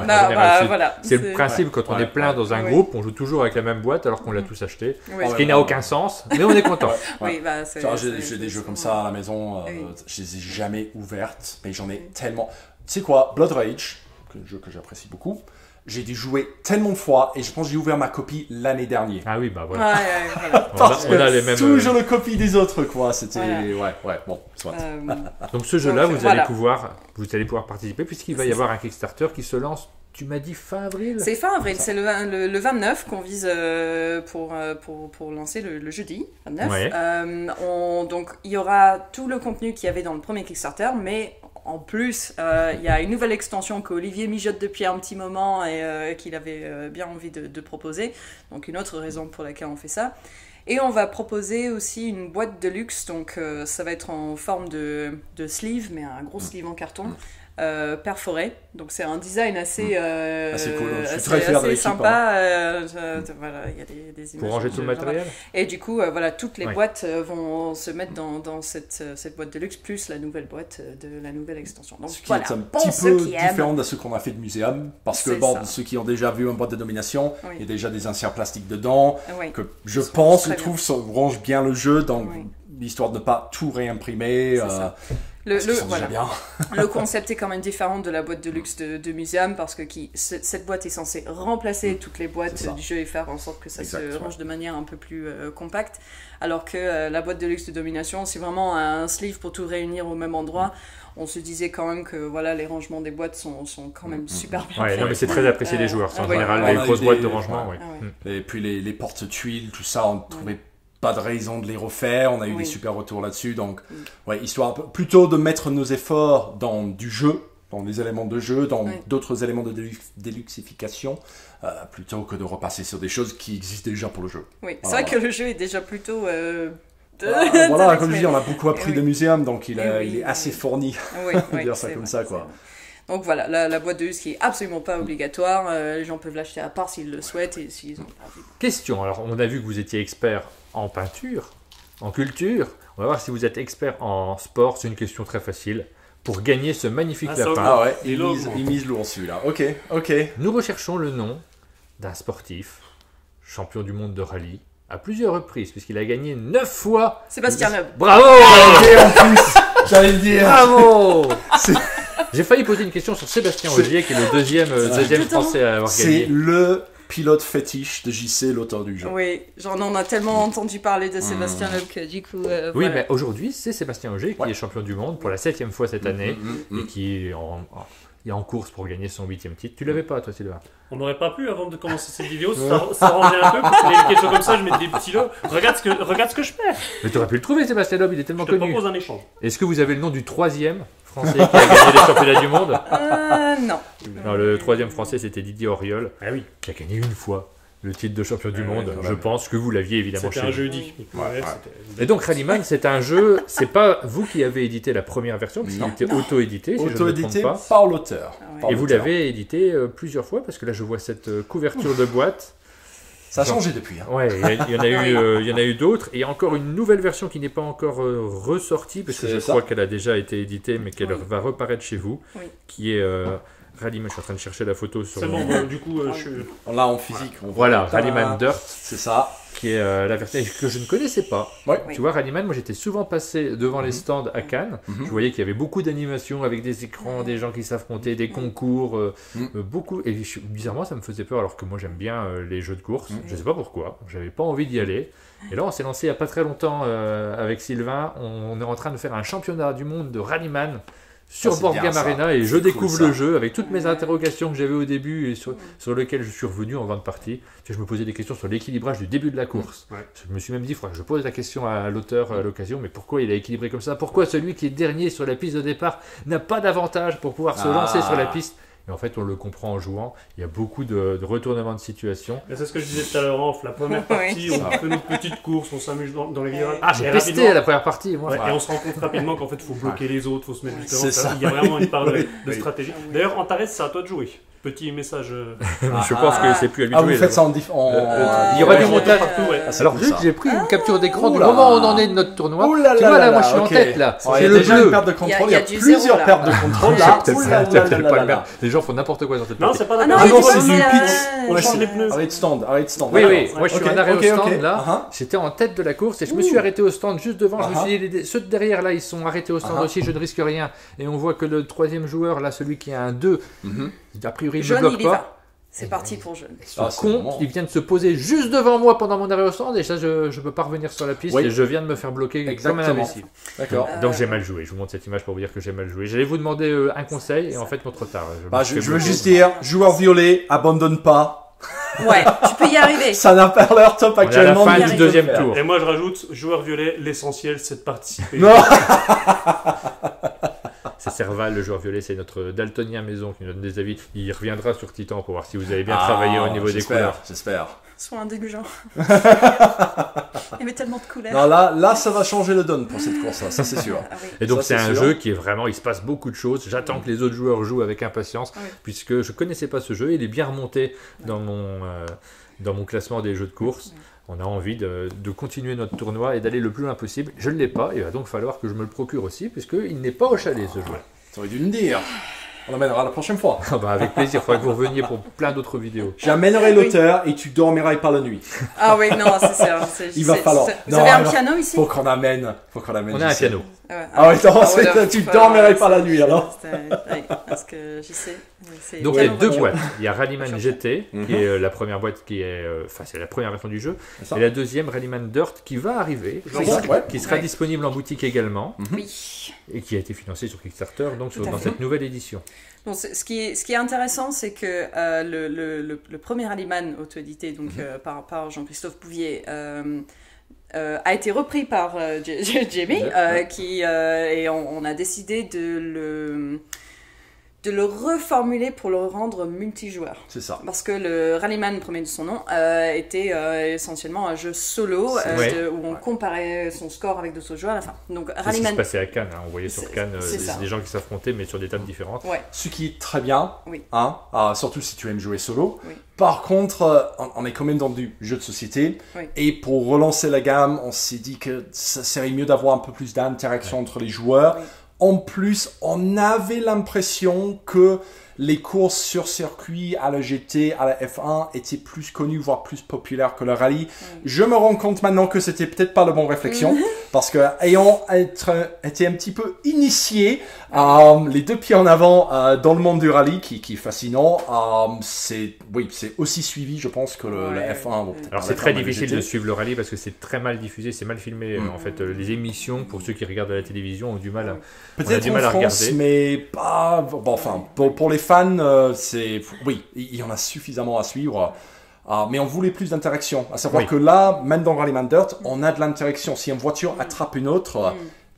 C'est le principe. Quand on est plein dans un groupe, on joue toujours avec la même boîte alors qu'on l'a tous acheté. Ce qui n'a aucun sens, mais on est content. J'ai des jeux comme ça à la maison, je les ai jamais ouvertes, mais j'en ai tellement. Tu sais quoi, Blood Rage, un jeu que j'apprécie beaucoup, j'ai dû jouer tellement de fois et je pense que j'ai ouvert ma copie l'année dernière. Ah oui, voilà. Parce on a les mêmes. Toujours le copie des autres, quoi. C'était. Bon, soit. Donc ce jeu-là, vous allez pouvoir participer puisqu'il va y avoir un Kickstarter qui se lance Tu m'as dit fin avril? C'est fin avril, c'est le 29 qu'on vise pour lancer le jeudi 29. Ouais. Donc il y aura tout le contenu qu'il y avait dans le premier Kickstarter, mais en plus il y a une nouvelle extension qu'Olivier mijote depuis un petit moment et qu'il avait bien envie de proposer. Donc une autre raison pour laquelle on fait ça. Et on va proposer aussi une boîte de luxe, donc ça va être en forme de sleeve, mais un gros sleeve en carton. Perforé, donc c'est un design assez cool. Je suis très fier de l'équipe, sympa. Voilà, il y a des images Pour ranger tout le matériel. Et du coup, voilà, toutes les boîtes vont se mettre dans cette boîte de luxe plus la nouvelle boîte de la nouvelle extension. Donc ce qui voilà, est un pour petit ceux peu qui aiment. différent de ce qu'on a fait de muséum, parce que C'est bon, ça. ceux qui ont déjà vu une boîte de domination, Oui. il y a déjà des inserts plastiques dedans, Oui. que je Ils sont pense, très je trouve, ça range bien le jeu, donc Oui. l'histoire de ne pas tout réimprimer. C'est ça. Parce qu'ils sont Voilà. déjà bien. Le concept est quand même différent de la boîte de luxe de muséum parce que cette boîte est censée remplacer toutes les boîtes C'est ça. du jeu et faire en sorte que ça Exact, se ouais. range de manière un peu plus compacte. Alors que la boîte de luxe de domination, c'est vraiment un sleeve pour tout réunir au même endroit. On se disait quand même que voilà, les rangements des boîtes sont quand même super bien Ouais, faits. non, mais c'est très apprécié des joueurs. C'est en ouais. général Ouais, les on a grosses eu boîtes des- de rangement. ouais. Ouais. Ah ouais. Et puis les porte-tuiles, tout ça, on ne trouvait pas de raison de les refaire. On a eu Oui. des super retours là-dessus. Donc, ouais, histoire plutôt de mettre nos efforts dans du jeu, dans les éléments de jeu, dans Oui. d'autres éléments de déluxification, plutôt que de repasser sur des choses qui existent déjà pour le jeu. Oui, c'est vrai que le jeu est déjà plutôt... Voilà, comme je dis, on a beaucoup appris Oui. de muséum, donc il Oui, est assez oui. fourni. Oui, On va dire ça c'est comme vrai, ça, c'est quoi. vrai. Donc voilà, la boîte de luxe qui est absolument pas obligatoire. Les gens peuvent l'acheter à part s'ils le souhaitent et s'ils ont pas envie. Question, alors on a vu que vous étiez expert en peinture, en culture. On va voir si vous êtes expert en sport. C'est une question très facile. Pour gagner ce magnifique Ah, ça lapin, Ah ouais, Et il l'homme. mise lourd celui-là. Ok, ok. nous recherchons le nom d'un sportif, champion du monde de rallye, à plusieurs reprises, puisqu'il a gagné 9 fois. Sébastien Loeb. Bravo! Et en plus, j'allais le dire. Bravo! C'est- J'ai failli poser une question sur Sébastien Ogier, qui est le deuxième français à avoir C'est gagné. le pilote fétiche de JC, l'auteur du jeu. Oui, on en a tellement entendu parler de Sébastien Loeb que du coup... Oui, voilà. mais aujourd'hui, c'est Sébastien Ogier qui Ouais. est champion du monde pour la 7e fois cette année Mm. et qui est en course pour gagner son 8e titre. Tu l'avais pas, toi, Sylvain? On n'aurait pas pu avant de commencer cette vidéo, ça rendait un peu, parce que les questions comme ça, je mets des petits lots. Regarde ce que je fais. Mais tu aurais pu le trouver, Sébastien Loeb, il est tellement Je te connu. propose un échange. Est-ce que vous avez le nom du 3e français qui a gagné les championnats du monde? Non. Non, le 3e français, c'était Didier Auriol, Ah oui, qui a gagné une fois le titre de champion du Ouais, monde. quand Je même. pense que vous l'aviez évidemment c'était chez un vous. jeudi. Ouais. Et donc Rallyman, c'est un jeu, c'est pas vous qui avez édité la première version, puisqu'il Non. était auto-édité, si je ne me Auto-édité trompe pas. par l'auteur. Ah ouais. Par Et vous l'auteur. l'avez édité plusieurs fois, parce que là je vois cette couverture de boîte. Ça a changé depuis. Hein. Ouais, il y en a eu, il y en a eu d'autres. Et encore une nouvelle version qui n'est pas encore ressortie, parce que C'est je ça. crois qu'elle a déjà été éditée, mais qu'elle Oui. va reparaître chez vous, Oui. qui est Rallyman. Je suis en train de chercher la photo sur. C'est bon, du coup, je... On l'a en physique. On voit. Voilà, Tada. Rallyman Dirt, C'est ça. qui est la version que je ne connaissais pas. Ouais. Oui. Tu vois, Rallyman, moi j'étais souvent passé devant les stands à Cannes. Mhm. Je voyais qu'il y avait beaucoup d'animations avec des écrans, des gens qui s'affrontaient, des concours, beaucoup. Et bizarrement, ça me faisait peur, alors que moi j'aime bien les jeux de course. Je sais pas pourquoi, j'avais pas envie d'y aller. Et là, on s'est lancé il y a pas très longtemps avec Sylvain. On est en train de faire un championnat du monde de Rallyman sur c'est Board bien, Game ça. Arena, et je C'est cool, découvre ça. le jeu avec toutes mes interrogations que j'avais au début et sur lesquelles je suis revenu en grande partie. Tu sais, je me posais des questions sur l'équilibrage du début de la course. Ouais. Je me suis même dit, il faudra que je pose la question à l'auteur à l'occasion, mais pourquoi il a équilibré comme ça? Pourquoi celui qui est dernier sur la piste de départ n'a pas d'avantage pour pouvoir se lancer sur la piste? Et en fait, on le comprend en jouant. Il y a beaucoup de retournements de situation. Mais c'est ce que je disais tout à l'heure, Anf, la première partie, Oui. on fait notre petite course, on s'amuse dans les virages. Ah, j'ai Et pesté rapidement- à la première partie, moi. Ouais, et on se rend compte rapidement qu'en fait, il faut bloquer les autres, il faut se mettre justement. C'est ça. Il y a vraiment une part de Oui. stratégie. D'ailleurs, Antares, c'est à toi de jouer. Petit message. Je pense que c'est plus à lui de Ah, vous jouer. faites là. ça en il y aura du Ouais, montage. partout, ouais. Ah, c'est Alors, cool, vu ça. que j'ai pris une capture d'écran du Oula. moment où on en est de notre tournoi, Ouh là tu là vois, là, là moi, là, je suis en ok. tête, là. Ouais, il y C'est a le déjà bleu. une perte de contrôle, il y a du plusieurs zéro, là. pertes de contrôle C'est là. peut-être Ouh ça, là c'est là peut-être là pas là le même. là. Les gens font n'importe quoi dans cette Non, partie. c'est pas Ah d'accord. non, Ah il non, dit c'est qu'on du est, pitch. On Ouais, change c'est- les pneus. Arrête stand, arrête stand. Oui, D'accord. oui, moi je suis Ok, en arrêt ok, au stand ok. là, Uh-huh. j'étais en tête de la course et je me suis arrêté au stand juste devant, je me Uh-huh. suis dit, ceux de derrière là ils sont arrêtés au stand Uh-huh. aussi, je ne risque rien. Et on voit que le troisième joueur là, celui qui a un 2, Mhm. a priori il ne Jaune, bloque il y pas. va. C'est parti pour jeune. Ce con, il vient de se poser juste devant moi pendant mon arrêt au stand et ça, je peux pas revenir sur la piste et je viens de me faire bloquer comme un imbécile. D'accord. Donc j'ai mal joué. Je vous montre cette image pour vous dire que j'ai mal joué. J'allais vous demander un conseil et en fait, trop tard. Je veux juste dire, joueur violet, abandonne pas. Ouais, tu peux y arriver. Ça n'a pas l'air top actuellement. On est à la fin du deuxième tour. Et moi je rajoute, joueur violet, l'essentiel c'est de participer. Non. C'est Serval, le joueur violet, c'est notre daltonien maison qui nous donne des avis. Il reviendra sur Titan pour voir si vous avez bien travaillé au niveau des couleurs. J'espère. Sois indulgent. Il y avait tellement de couleurs. Non, là, ça va changer le donne pour cette course-là, ça c'est sûr. Ah oui. Et donc Ça, c'est un sûr. jeu qui est vraiment, il se passe beaucoup de choses. J'attends que les autres joueurs jouent avec impatience, puisque je connaissais pas ce jeu. Il est bien remonté dans mon classement des jeux de course. On a envie de continuer notre tournoi et d'aller le plus loin possible. Je ne l'ai pas, il va donc falloir que je me le procure aussi, puisqu'il n'est pas au chalet ce jeu. Tu aurais dû me dire. On l'amènera la prochaine fois. Ah bah avec plaisir, il faudra que vous reveniez pour plein d'autres vidéos. J'amènerai l'auteur et tu dormiras par la nuit. Ah oui, non, c'est sûr. Il va falloir. Vous avez un piano ici? Faut qu'on amène. On a un piano. Ah ouais, non, tu dormirais par la nuit alors. Parce que j'y sais. Donc il y a deux boîtes. Il y a Rallyman GT, qui est la première boîte qui est. Enfin, c'est la première version du jeu. Et la deuxième, Rallyman Dirt, qui va arriver. Qui sera disponible en boutique également. Oui. Et qui a été financé sur Kickstarter, donc dans cette nouvelle édition. Donc, ce qui est intéressant, c'est que le premier Rallyman auto-édité donc, par Jean-Christophe Bouvier a été repris par Jamie, et on a décidé de le reformuler pour le rendre multijoueur. C'est ça. Parce que le Rallyman, premier de son nom, était essentiellement un jeu solo où on comparait son score avec d'autres joueurs à la fin. Donc, c'est ce qui se passait à Cannes. On voyait sur Cannes des gens qui s'affrontaient, mais sur des tables différentes. Ouais. Ce qui est très bien, oui. Surtout si tu aimes jouer solo. Oui. Par contre, on est quand même dans du jeu de société. Oui. Et pour relancer la gamme, on s'est dit que ça serait mieux d'avoir un peu plus d'interaction entre les joueurs. Oui. En plus, on avait l'impression que les courses sur circuit à la GT, à la F1 étaient plus connues, voire plus populaires que le rallye. Je me rends compte maintenant que c'était peut-être pas la bonne réflexion, parce que ayant été un petit peu initié, les deux pieds en avant dans le monde du rallye, qui est fascinant, c'est aussi suivi, je pense, que le F1. Bon, alors c'est très difficile de suivre le rallye parce que c'est très mal diffusé, c'est mal filmé. En fait, les émissions, pour ceux qui regardent à la télévision, ont du mal à peut-être en France, mais pas. Bon, enfin, pour les fans, il y en a suffisamment à suivre. Mais on voulait plus d'interaction. À savoir que là, même dans Rallyman Dirt, on a de l'interaction. Si une voiture attrape une autre,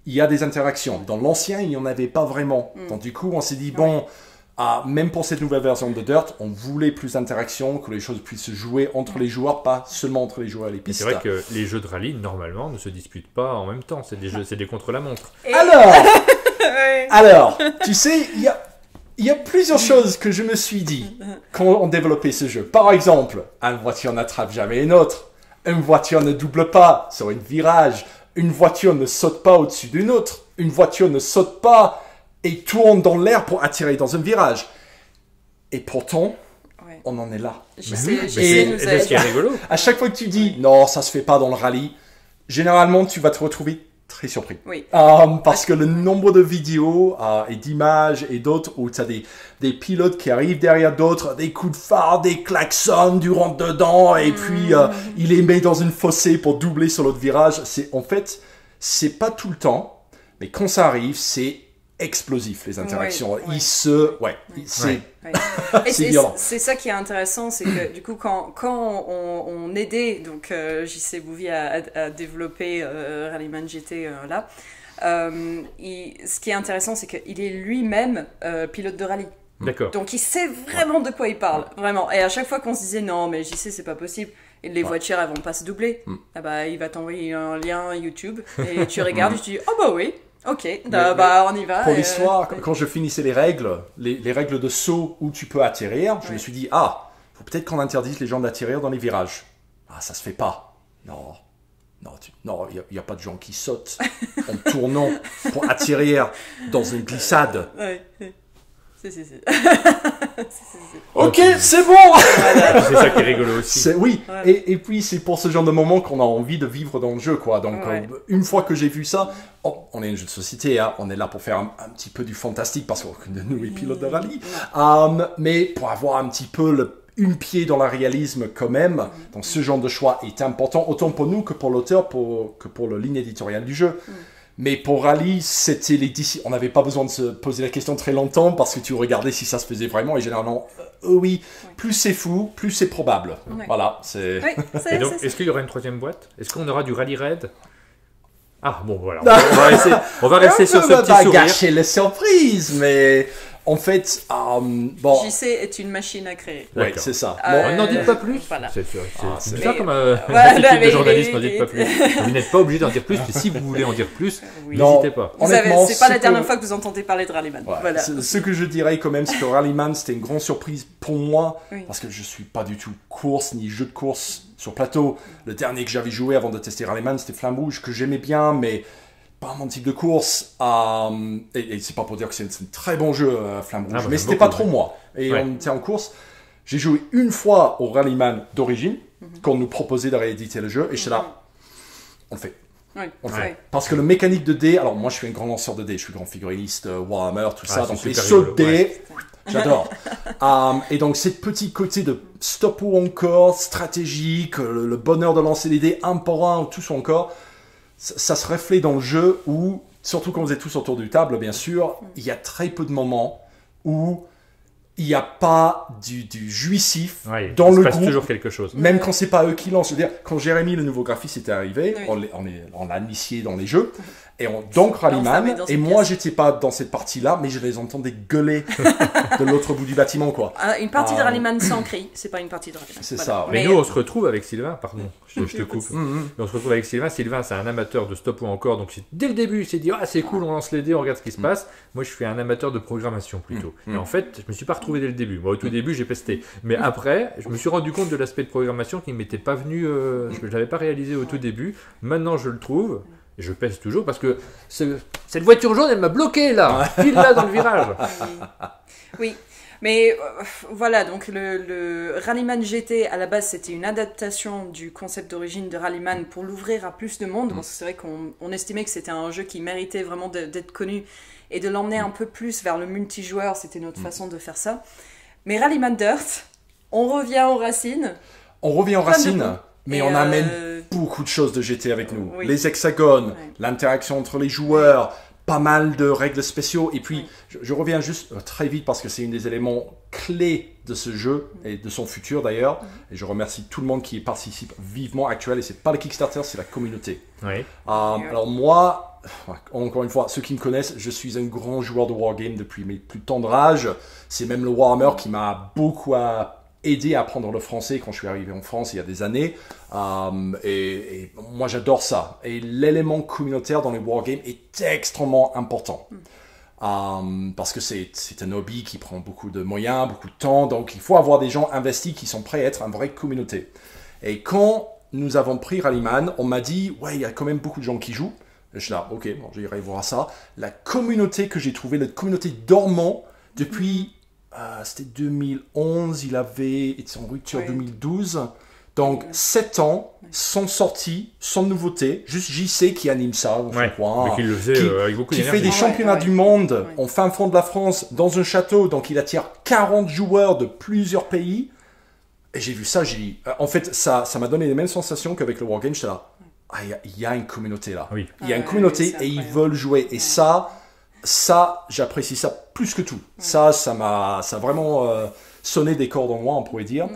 il y a des interactions. Dans l'ancien, il n'y en avait pas vraiment. Donc du coup, on s'est dit, même pour cette nouvelle version de Dirt, on voulait plus d'interaction, que les choses puissent se jouer entre les joueurs, pas seulement entre les joueurs et les pistes. C'est vrai que les jeux de rallye, normalement, ne se disputent pas en même temps. C'est des contre-la-montre. Alors, tu sais, il y a plusieurs choses que je me suis dit quand on développait ce jeu. Par exemple, une voiture n'attrape jamais une autre. Une voiture ne double pas sur un virage. Une voiture ne saute pas au-dessus d'une autre. Une voiture ne saute pas et tourne dans l'air pour attirer dans un virage. Et pourtant, on en est là. Je sais, ce qui est rigolo. À chaque fois que tu dis non, ça se fait pas dans le rallye, généralement tu vas te retrouver très surpris. Oui. Parce que le nombre de vidéos et d'images et d'autres où tu as des pilotes qui arrivent derrière d'autres, des coups de phare, des klaxons, du rentre-dedans, et puis il les met dans une fossée pour doubler sur l'autre virage. En fait, c'est pas tout le temps, mais quand ça arrive, c'est explosif, les interactions. C'est violent. C'est ça qui est intéressant, c'est que du coup, quand on aidait donc JC Bouvier à développer Rallyman GT ce qui est intéressant, c'est qu'il est lui-même pilote de rallye. D'accord. Donc il sait vraiment de quoi il parle, vraiment. Et à chaque fois qu'on se disait non, mais JC, c'est pas possible, et les voitures elles vont pas se doubler, il va t'envoyer un lien YouTube et tu regardes et tu dis oh bah oui. Ok, on y va. Pour l'histoire, quand je finissais les règles de saut où tu peux atterrir, je me suis dit, faut peut-être qu'on interdise les gens d'atterrir dans les virages. Ça se fait pas. Non, il n'y a pas de gens qui sautent en tournant pour atterrir dans une glissade. Si. Ok, c'est bon. C'est ça qui est rigolo aussi. Et puis c'est pour ce genre de moment qu'on a envie de vivre dans le jeu, quoi. Donc une fois que j'ai vu ça, on est un jeu de société, on est là pour faire un petit peu du fantastique parce qu'on est nous les pilotes de rallye, mais pour avoir un petit peu une pied dans le réalisme quand même. Donc ce genre de choix est important, autant pour nous que pour l'auteur, que pour la ligne éditoriale du jeu. Mais pour Rally, c'était on n'avait pas besoin de se poser la question très longtemps parce que tu regardais si ça se faisait vraiment et généralement, oui, plus c'est fou, plus c'est probable. Voilà, c'est... Et donc, est-ce qu'il y aura une troisième boîte? Est-ce qu'on aura du Rally Raid? Ah bon, voilà, on va rester sur ce petit sourire. On va gâcher les surprises, mais... En fait, bon... JC est une machine à créer. Oui, c'est ça. Bon, n'en dites pas plus. Voilà. C'est bizarre comme équipe de journalistes, n'en dites pas plus. Vous n'êtes pas obligé d'en dire plus, mais si vous voulez en dire plus, n'hésitez pas. C'est pas la dernière fois que vous entendez parler de Rallyman. Voilà. Ce que je dirais quand même, c'est que Rallyman, c'était une grande surprise pour moi, parce que je suis pas du tout course ni jeu de course sur plateau. Le dernier que j'avais joué avant de tester Rallyman, c'était Flamme Rouge, que j'aimais bien, mais... pas mon type de course, et c'est pas pour dire que c'est un très bon jeu, Flamme Rouge, mais c'était pas trop moi. Et on était en course. J'ai joué une fois au Rallyman d'origine, quand on nous proposait de rééditer le jeu, et j'étais là, on le fait. On le fait. Parce que le mécanique de dés, alors moi je suis un grand lanceur de dés, je suis grand figuriniste, Warhammer, tout ça, donc les sauts de dés, j'adore. Et donc cette petit côté de stop ou encore, stratégique, le bonheur de lancer les dés un par un, tout son corps, ça se reflète dans le jeu où, surtout quand vous êtes tous autour du table, bien sûr, il y a très peu de moments où il n'y a pas du jouissif dans le groupe. Il se passe toujours quelque chose. Même quand c'est pas eux qui lancent. Je veux dire, quand Jérémy, le nouveau graphiste, était arrivé, on l'a initié dans les jeux. Et donc Rallyman, et moi j'étais pas dans cette partie-là, mais je les entendais gueuler de l'autre bout du bâtiment, quoi. Une partie de Rallyman sans cri, c'est pas une partie de Rallyman. C'est ça. Mais nous on se retrouve avec Sylvain, pardon, je te coupe. Mais on se retrouve avec Sylvain. Sylvain c'est un amateur de stop ou encore, donc dès le début il s'est dit c'est cool, on lance les dés, on regarde ce qui se passe. Moi je suis un amateur de programmation plutôt. Et en fait je me suis pas retrouvé dès le début. Moi au tout début j'ai pesté, mais après je me suis rendu compte de l'aspect de programmation qui m'était pas venu, je l'avais pas réalisé au tout début. Maintenant je le trouve. Et je pèse toujours parce que cette voiture jaune, elle m'a bloqué là, pile là dans le virage. Oui, mais voilà, donc le Rallyman GT, à la base, c'était une adaptation du concept d'origine de Rallyman pour l'ouvrir à plus de monde. Parce que c'est vrai qu'on estimait que c'était un jeu qui méritait vraiment d'être connu et de l'emmener un peu plus vers le multijoueur. C'était notre façon de faire ça. Mais Rallyman Dirt, on revient aux racines. On revient aux racines. Mais on amène beaucoup de choses de GT avec nous. Les hexagones, l'interaction entre les joueurs, pas mal de règles spéciaux. Et puis, je reviens juste très vite parce que c'est un des éléments clés de ce jeu et de son futur d'ailleurs. Et je remercie tout le monde qui y participe vivement actuel. Et c'est pas le Kickstarter, c'est la communauté. Alors moi, encore une fois, ceux qui me connaissent, je suis un grand joueur de Wargame depuis mes plus tendres âges. C'est même le Warhammer qui m'a beaucoup aidé à apprendre le français quand je suis arrivé en France il y a des années. Et moi, j'adore ça. Et l'élément communautaire dans les wargames est extrêmement important. Parce que c'est un hobby qui prend beaucoup de moyens, beaucoup de temps. Donc, il faut avoir des gens investis qui sont prêts à être une vraie communauté. Et quand nous avons pris Rallyman, on m'a dit, ouais, il y a quand même beaucoup de gens qui jouent. Et je suis là, ok, bon, j'irai voir ça. La communauté que j'ai trouvée, la communauté dormant depuis... c'était 2011, il était en rupture 2012. Donc 7 ans, sans sortie, sans nouveauté, juste JC qui anime ça, mais qui le faisait avec beaucoup d'énergie. Qui fait des championnats du monde en fin fond de la France, dans un château, donc il attire 40 joueurs de plusieurs pays. Et j'ai vu ça, j'ai dit... En fait, ça m'a donné les mêmes sensations qu'avec le Wargame, j'étais là, il y a une communauté là. Il y a une communauté et ils veulent jouer. Et ça, j'apprécie ça plus que tout. Ça a vraiment sonné des cordes en moi, on pourrait dire.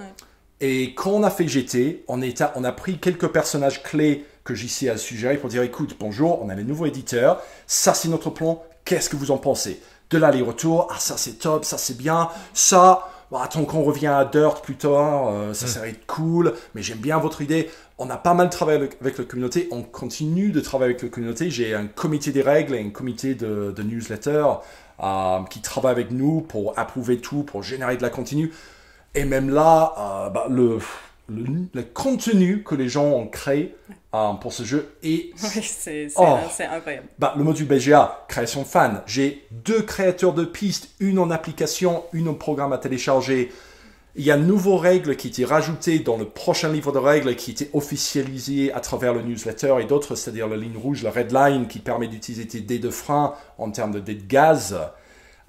Et quand on a fait GT, on a pris quelques personnages clés que JC a suggéré pour dire, écoute, bonjour, on a les nouveaux éditeurs, ça c'est notre plan, qu'est-ce que vous en pensez? De l'aller-retour, ça c'est top, ça c'est bien, ça, attends qu'on revient à Dirt plus tard, ça serait cool, mais j'aime bien votre idée. On a pas mal travaillé avec la communauté, on continue de travailler avec la communauté. J'ai un comité des règles et un comité de newsletter qui travaille avec nous pour approuver tout, pour générer de la continue. Et même là, le contenu que les gens ont créé pour ce jeu est... Oui, c'est incroyable. Le module BGA, création de fans. J'ai 2 créateurs de pistes, une en application, une en programme à télécharger. Il y a de nouvelles règles qui étaient rajoutées dans le prochain livre de règles qui étaient officialisées à travers le newsletter et d'autres, c'est-à-dire la ligne rouge, la red line, qui permet d'utiliser des dés de frein en termes de dés de gaz.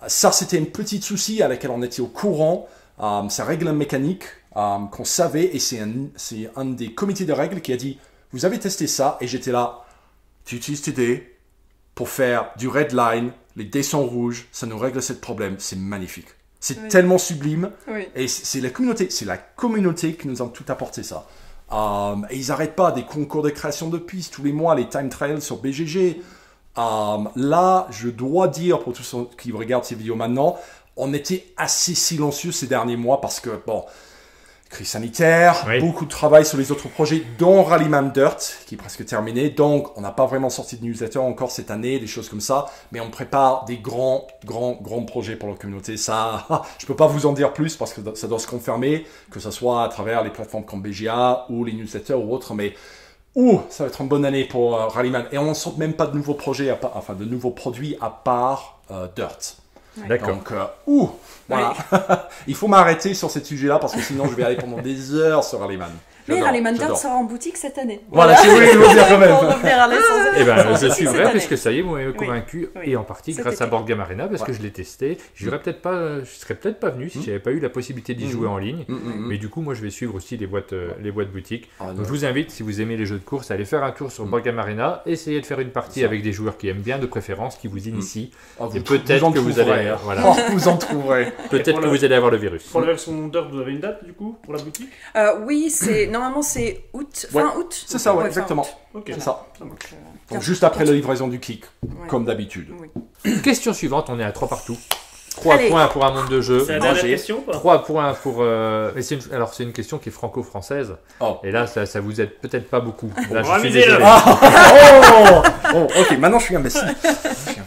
Ça, c'était un petit souci à laquelle on était au courant. ces règles mécaniques qu'on savait, et c'est un des comités de règles qui a dit, vous avez testé ça, et j'étais là, tu utilises tes dés pour faire du red line, les dés sont rouges, ça nous règle ce problème, c'est magnifique. C'est tellement sublime, et c'est la communauté qui nous a tout apporté ça. Et ils n'arrêtent pas des concours de création de pistes tous les mois, les time trials sur BGG. Là, je dois dire pour tous ceux qui regardent ces vidéos maintenant, on était assez silencieux ces derniers mois parce que, bon, crise sanitaire, beaucoup de travail sur les autres projets, dont Rallyman Dirt, qui est presque terminé. Donc, on n'a pas vraiment sorti de newsletter encore cette année, des choses comme ça. Mais on prépare des grands projets pour la communauté. Ça, je peux pas vous en dire plus parce que ça doit se confirmer, que ce soit à travers les plateformes comme BGA ou les newsletters ou autres. Mais ça va être une bonne année pour Rallyman. Et on ne sort même pas de nouveaux projets, de nouveaux produits à part Dirt. D'accord. Donc, voilà. Il faut m'arrêter sur ce sujet-là parce que sinon je vais aller pendant des heures sur Rallyman. Mais Rallyman Dirt sera en boutique cette année. Voilà, c'est vrai, je veux dire quand même. Pour revenir à l'essentiel. Eh ben, je suis vrai, puisque ça y est, vous m'avez convaincu, et en partie C'était grâce à Board Game Arena, parce que je l'ai testé. Je serais peut-être pas venu si j'avais pas eu la possibilité d'y jouer en ligne. Mais du coup, moi, je vais suivre aussi les boîtes boutiques. Donc, je vous invite, si vous aimez les jeux de course, à aller faire un tour sur Board Game Arena, essayez de faire une partie avec des joueurs qui aiment bien, de préférence, qui vous initient. Et peut-être que vous allez, vous en trouverez. Peut-être que vous allez avoir le virus. Pour la version Dirt, vous avez une date du coup pour la boutique? Oui, normalement c'est août, fin août. C'est ça, exactement. Ok. C'est ça. Donc juste après la livraison du kick, comme d'habitude. Question suivante, on est à 3 partout. 3 points pour un monde de jeu. C'est la dernière question ou pas? 3 points pour... mais c'est une question qui est franco-française. Et là, ça vous aide peut-être pas beaucoup. Là, je suis désolé. Ok, maintenant je suis imbécile.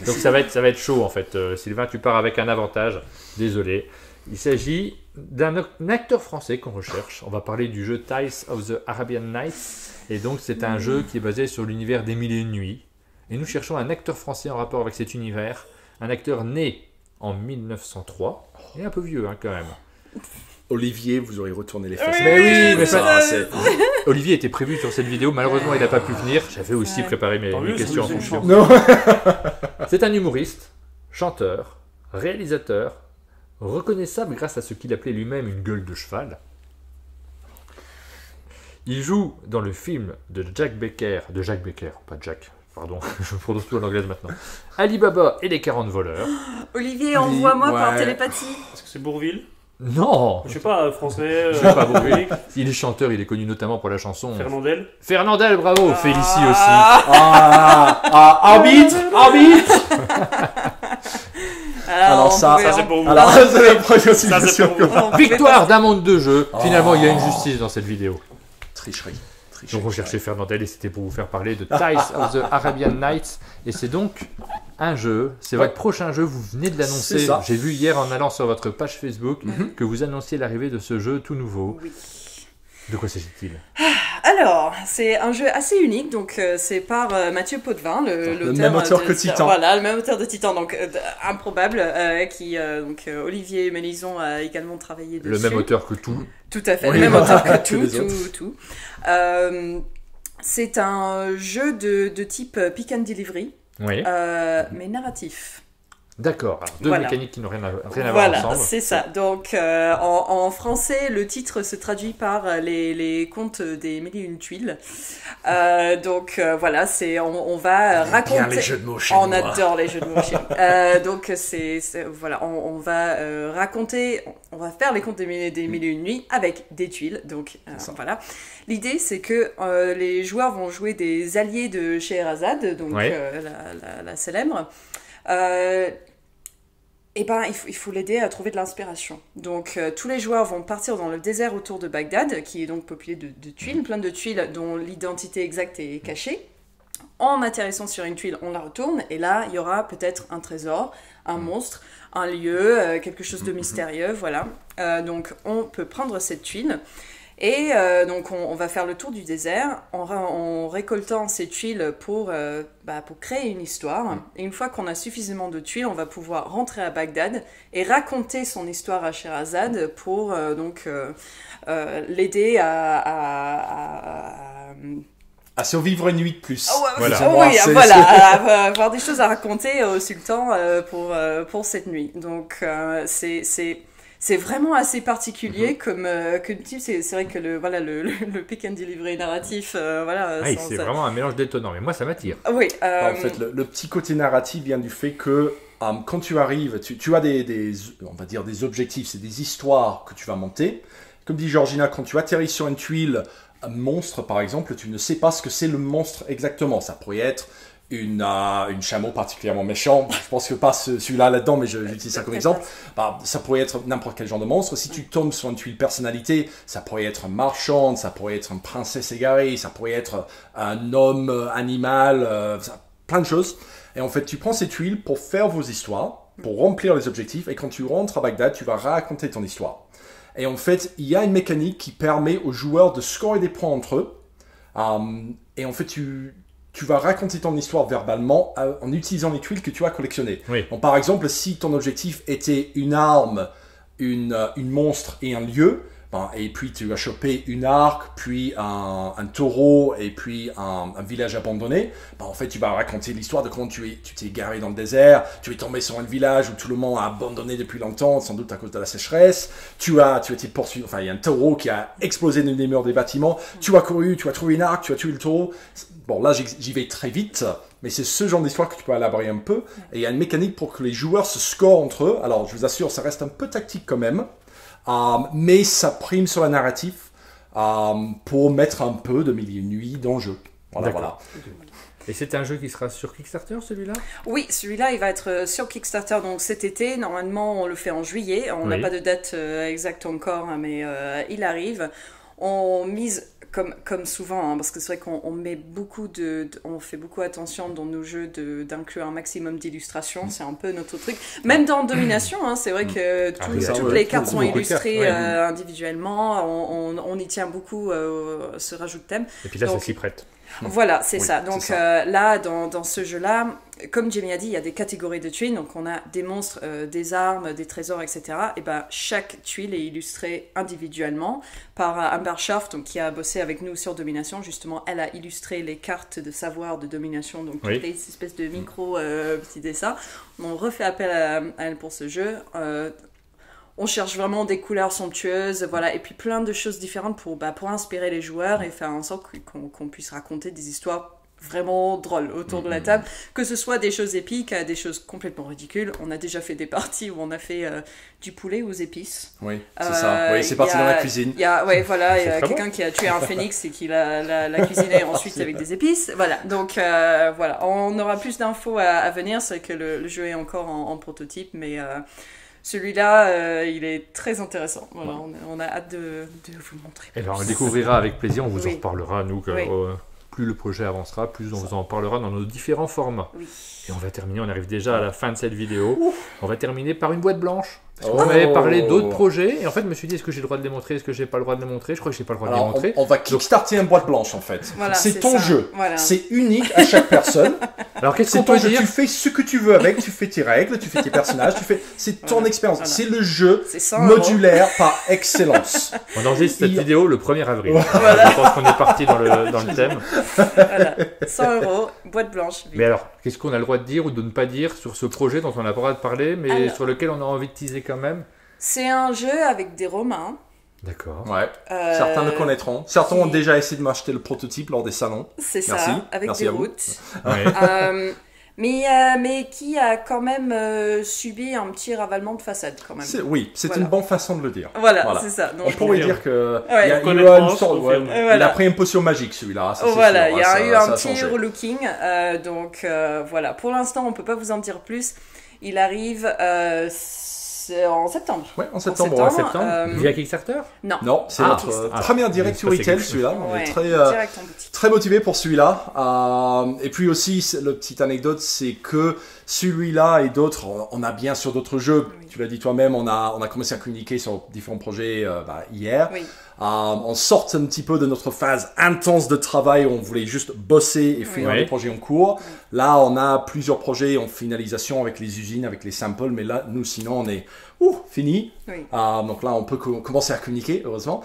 Donc ça va être chaud en fait. Sylvain, tu pars avec un avantage. Désolé. Il s'agit d'un acteur français qu'on recherche. On va parler du jeu Tales of the Arabian Nights. Et donc c'est un jeu qui est basé sur l'univers des Mille et une Nuits. Et nous cherchons un acteur français en rapport avec cet univers. Un acteur né en 1903. Et un peu vieux quand même. Olivier, vous aurez retourné les fesses. Mais oui, mais ça, Olivier était prévu sur cette vidéo. Malheureusement, il n'a pas pu venir. J'avais aussi préparé mes questions en fonction. C'est un humoriste, chanteur, réalisateur, reconnaissable grâce à ce qu'il appelait lui-même une gueule de cheval. Il joue dans le film de Jack Becker, pas Jack, pardon, je prononce tout en anglais maintenant. Alibaba et les 40 voleurs. Olivier, envoie-moi par télépathie. Est-ce que c'est Bourvil? Non. Je sais pas, français. Je sais pas, Bourvil. Il est chanteur, il est connu notamment pour la chanson. Fernandel, bravo. Félicie aussi. Arbitre. Alors ça c'est pour vous. Alors c'est la prochaine Ça c'est pour vous. Victoire d'un monde de jeu. Finalement, il y a une justice dans cette vidéo. Tricherie. Donc on cherchait Fernandel et c'était pour vous faire parler de Tales of the Arabian Nights. Et c'est donc un jeu, c'est votre prochain jeu, vous venez de l'annoncer. J'ai vu hier en allant sur votre page Facebook que vous annonciez l'arrivée de ce jeu tout nouveau. Oui. De quoi s'agit-il? Alors, c'est un jeu assez unique, donc c'est par Mathieu Potvin, le même auteur que Titan. Voilà, le même auteur de Titan, donc improbable, qui Olivier Mélison a également travaillé dessus. Le même auteur que tout. Tout à fait, le même auteur que tout. C'est un jeu de type pick and delivery, mais narratif. D'accord, alors deux mécaniques qui n'ont rien à voir ensemble. Voilà, c'est ça. Donc en français, le titre se traduit par les contes des mille et une tuiles. Donc voilà, on va raconter... Bien les jeux de mots chez On moi. adore les jeux de mots chez nous. Donc voilà, on va raconter, on va faire les contes des mille et une nuits avec des tuiles. Donc voilà. L'idée, c'est que les joueurs vont jouer des alliés de Scheherazade, donc la célèbre. Et il faut l'aider à trouver de l'inspiration. Donc tous les joueurs vont partir dans le désert autour de Bagdad, qui est donc peuplé de tuiles, plein de tuiles dont l'identité exacte est cachée. En atterrissant sur une tuile, on la retourne, et là, il y aura peut-être un trésor, un monstre, un lieu, quelque chose de mystérieux, voilà. Donc on peut prendre cette tuile, et donc on va faire le tour du désert en récoltant ces tuiles pour créer une histoire. Et une fois qu'on a suffisamment de tuiles, on va pouvoir rentrer à Bagdad et raconter son histoire à Scheherazade pour l'aider à survivre une nuit de plus. À avoir des choses à raconter au sultan pour cette nuit. Donc c'est vraiment assez particulier comme type. C'est vrai que le pick and delivery narratif, c'est vraiment un mélange détonnant. Mais moi, ça m'attire. Oui. En fait, le petit côté narratif vient du fait que quand tu arrives, tu as on va dire des objectifs, c'est des histoires que tu vas monter. Comme dit Georgina, quand tu atterris sur une tuile, un monstre par exemple, tu ne sais pas ce que c'est le monstre exactement. Ça pourrait être une chameau particulièrement méchant. Je pense que pas celui-là là-dedans, mais j'utilise ça comme exemple. Ça pourrait être n'importe quel genre de monstre. Si tu tombes sur une tuile personnalité, ça pourrait être un marchand, ça pourrait être une princesse égarée, ça pourrait être un homme animal, plein de choses. Et en fait, tu prends ces tuiles pour faire vos histoires, pour remplir les objectifs. Et quand tu rentres à Bagdad, tu vas raconter ton histoire. Et en fait, il y a une mécanique qui permet aux joueurs de scorer des points entre eux. Et en fait, tu vas raconter ton histoire verbalement en utilisant les tuiles que tu as collectionnées. Oui. Donc, par exemple, si ton objectif était une arme, une monstre et un lieu, et puis tu as chopé une arc, puis un taureau, et puis un village abandonné, en fait tu vas raconter l'histoire de comment tu t'es garé dans le désert, tu es tombé sur un village où tout le monde a abandonné depuis longtemps, sans doute à cause de la sécheresse, tu as été poursuivi, il y a un taureau qui a explosé dans les murs des bâtiments, tu as couru, tu as trouvé une arc, tu as tué le taureau. Bon, là j'y vais très vite, mais c'est ce genre d'histoire que tu peux élaborer un peu, et il y a une mécanique pour que les joueurs se scorent entre eux. Alors je vous assure, ça reste un peu tactique quand même, mais ça prime sur la narratif pour mettre un peu de milieu de nuit dans le jeu. Voilà. Et c'est un jeu qui sera sur Kickstarter, celui-là ? Oui, celui-là, il va être sur Kickstarter donc cet été. Normalement, on le fait en juillet. On n'a pas de date exacte encore, mais il arrive. On mise comme souvent, parce que c'est vrai qu'on met on fait beaucoup attention dans nos jeux d'inclure un maximum d'illustrations. C'est un peu notre truc. Même dans Domination, c'est vrai que toutes les cartes sont illustrées individuellement. On y tient beaucoup, ce rajout de thème. Et puis là, ça s'y prête. Voilà, c'est ça. Donc là, dans ce jeu-là, comme Jamie a dit, il y a des catégories de tuiles. Donc on a des monstres, des armes, des trésors, etc. Et chaque tuile est illustrée individuellement par Amber Scharf, donc qui a bossé avec nous sur Domination. Justement, elle a illustré les cartes de savoir de Domination, donc toutes les espèces de micro petits dessins. On refait appel à elle pour ce jeu. On cherche vraiment des couleurs somptueuses, voilà, et puis plein de choses différentes pour inspirer les joueurs et faire en sorte qu'on puisse raconter des histoires vraiment drôles autour de la table, que ce soit des choses épiques à des choses complètement ridicules. On a déjà fait des parties où on a fait du poulet aux épices. Oui, c'est ça. Oui, c'est parti dans la cuisine. Il y a quelqu'un qui a tué un phénix et qui l'a cuisiné ensuite avec des épices. Voilà, donc voilà, on aura plus d'infos à venir. C'est que le jeu est encore en prototype, mais... celui-là, il est très intéressant. Voilà, on a hâte de vous le montrer. Et on le découvrira avec plaisir, on vous en reparlera, nous, plus le projet avancera, plus on vous en parlera dans nos différents formats. Oui. Et on va terminer, on arrive déjà à la fin de cette vidéo. On va terminer par une boîte blanche. Parce qu'on avait parlé d'autres projets, et en fait, je me suis dit, est-ce que j'ai le droit de les montrer, est-ce que j'ai pas le droit de les montrer? Je crois que j'ai pas le droit de les montrer. On va kickstarter une boîte blanche, en fait. Voilà, c'est ton jeu. Voilà. C'est unique à chaque personne. Alors, qu'est-ce qu'on peut dire? Tu fais ce que tu veux avec, tu fais tes règles, tu fais tes personnages, c'est ton expérience. Voilà. C'est le jeu modulaire par excellence. On enregistre cette vidéo le 1er avril. Voilà. Je pense qu'on est parti dans le thème. Voilà. 100 €, boîte blanche. Mais alors, qu'est-ce qu'on a le droit de dire ou de ne pas dire sur ce projet dont on n'a pas le droit de parler, mais sur lequel on a envie de teaser quand même? C'est un jeu avec des Romains. D'accord. Ouais. Certains le connaîtront. Certains ont déjà essayé de m'acheter le prototype lors des salons. C'est ça, avec des routes. Ouais. Mais qui a quand même subi un petit ravalement de façade quand même. C'est une bonne façon de le dire. Voilà. C'est ça. Donc, on pourrait dire que il a pris une potion magique celui-là. Voilà, il y a eu un petit relooking. Donc voilà, pour l'instant on peut pas vous en dire plus. Il arrive en septembre. Ouais, en septembre. Via Kickstarter? Non, c'est notre première direct to retail, celui-là. On est très motivé pour celui-là. Et puis aussi, la petite anecdote, c'est que celui-là et d'autres, on a bien sûr d'autres jeux. Oui. Tu l'as dit toi-même, on a commencé à communiquer sur différents projets hier. Oui. On sort un petit peu de notre phase intense de travail où on voulait juste bosser et finir les projets en cours. Oui. Là, on a plusieurs projets en finalisation avec les usines, avec les samples, mais là, nous, sinon, on est fini. Oui. Donc là, on peut commencer à communiquer, heureusement.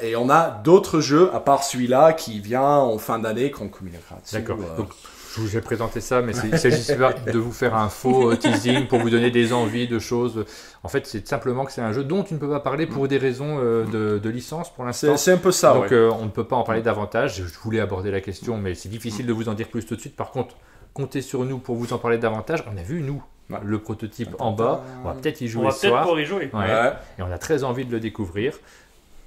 Et on a d'autres jeux, à part celui-là, qui vient en fin d'année, qu'on communiquera dessus. D'accord. Donc, Je vous ai présenté ça, mais il s'agissait pas de vous faire un faux teasing pour vous donner des envies de choses. En fait, c'est simplement que c'est un jeu dont tu ne peux pas parler pour des raisons de licence pour l'instant. C'est un peu ça, donc on ne peut pas en parler davantage. Je voulais aborder la question, mais c'est difficile de vous en dire plus tout de suite. Par contre, comptez sur nous pour vous en parler davantage. On a vu, nous, le prototype en bas. On va peut-être y jouer ce soir. On va peut-être pouvoir y jouer. Ouais. Et on a très envie de le découvrir.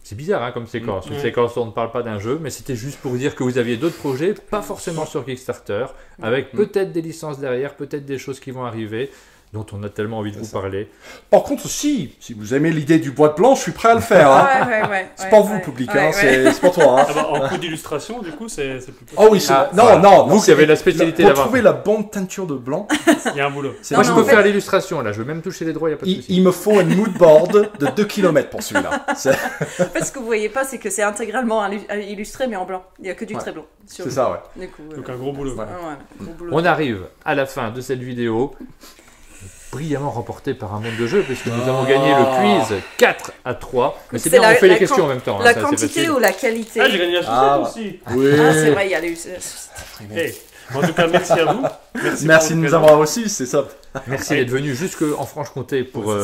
C'est bizarre hein, comme séquence. Une séquence où on ne parle pas d'un jeu, mais c'était juste pour vous dire que vous aviez d'autres projets, pas forcément sur Kickstarter, avec peut-être des licences derrière, peut-être des choses qui vont arriver, dont on a tellement envie de vous parler. Par contre, si vous aimez l'idée du boîte blanc, je suis prêt à le faire. Hein. C'est pour vous, public, c'est pour toi. Hein. Ah bah, en coup d'illustration, du coup, c'est plus possible. Oh oui, non. Vous qui avez la spécialité pour d'avoir. trouver la bonne teinture de blanc. Il y a un boulot. Moi, je peux faire l'illustration, là. Je veux même toucher les droits, il n'y a pas de souci. Il me faut un mood board de 2 km pour celui-là. En fait, ce que vous voyez pas, c'est que c'est intégralement illustré, mais en blanc. Il n'y a que du trait blanc. C'est ça, ouais. Du coup, donc un gros boulot. Gros boulot. On arrive à la fin de cette vidéo. Brillamment remporté par un monde de jeu, puisque nous avons gagné le quiz 4-3. Mais c'est bien, on fait les questions en même temps. La quantité ou la qualité? Ah, j'ai gagné la sucette aussi. Oui. Ah, c'est vrai, il y a les... En tout cas, merci à vous. Merci de nous avoir reçus, c'est ça. Merci d'être venu jusqu'en Franche-Comté pour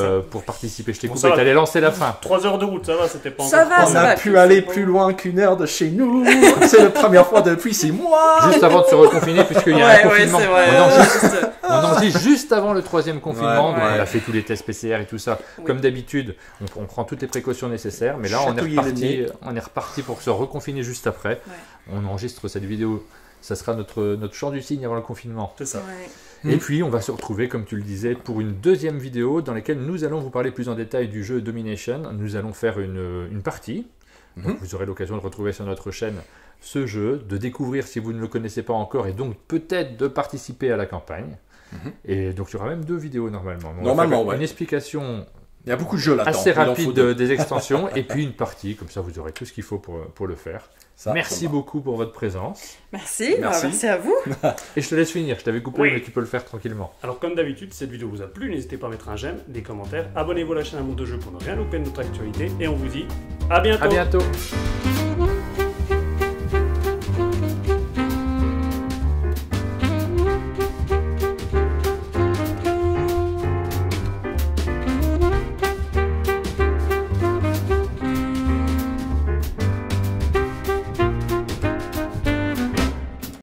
participer. Je t'ai coupé, ça va. t'allais lancer la fin. 3 heures de route, ça va, c'était pas Ça encore. va, On a pu aller plus loin qu'une heure de chez nous. C'est la première fois depuis 6 mois. Juste avant de se reconfiner, puisqu'il y a un confinement. c'est vrai. On enregistre juste avant le 3e confinement. Ouais. Donc on a fait tous les tests PCR et tout ça. Oui. Comme d'habitude, on prend toutes les précautions nécessaires. Mais là, on est reparti pour se reconfiner juste après. Ouais. On enregistre cette vidéo. Ça sera notre chant du cygne avant le confinement. C'est ça. Ouais. Et puis, on va se retrouver, comme tu le disais, pour une deuxième vidéo dans laquelle nous allons vous parler plus en détail du jeu Domination. Nous allons faire une partie. Donc, vous aurez l'occasion de retrouver sur notre chaîne ce jeu, de découvrir si vous ne le connaissez pas encore et donc peut-être de participer à la campagne. Et donc, il y aura même 2 vidéos normalement. On va faire une explication Il y a beaucoup de jeux là-dedans. assez rapide des extensions et puis une partie. Comme ça, vous aurez tout ce qu'il faut pour le faire. Merci beaucoup pour votre présence. Merci à vous. Et je te laisse finir, je t'avais coupé, mais tu peux le faire tranquillement. Alors comme d'habitude, si cette vidéo vous a plu, n'hésitez pas à mettre un j'aime, des commentaires, abonnez-vous à la chaîne Un Monde de Jeu pour ne rien louper de notre actualité, et on vous dit à bientôt. À bientôt.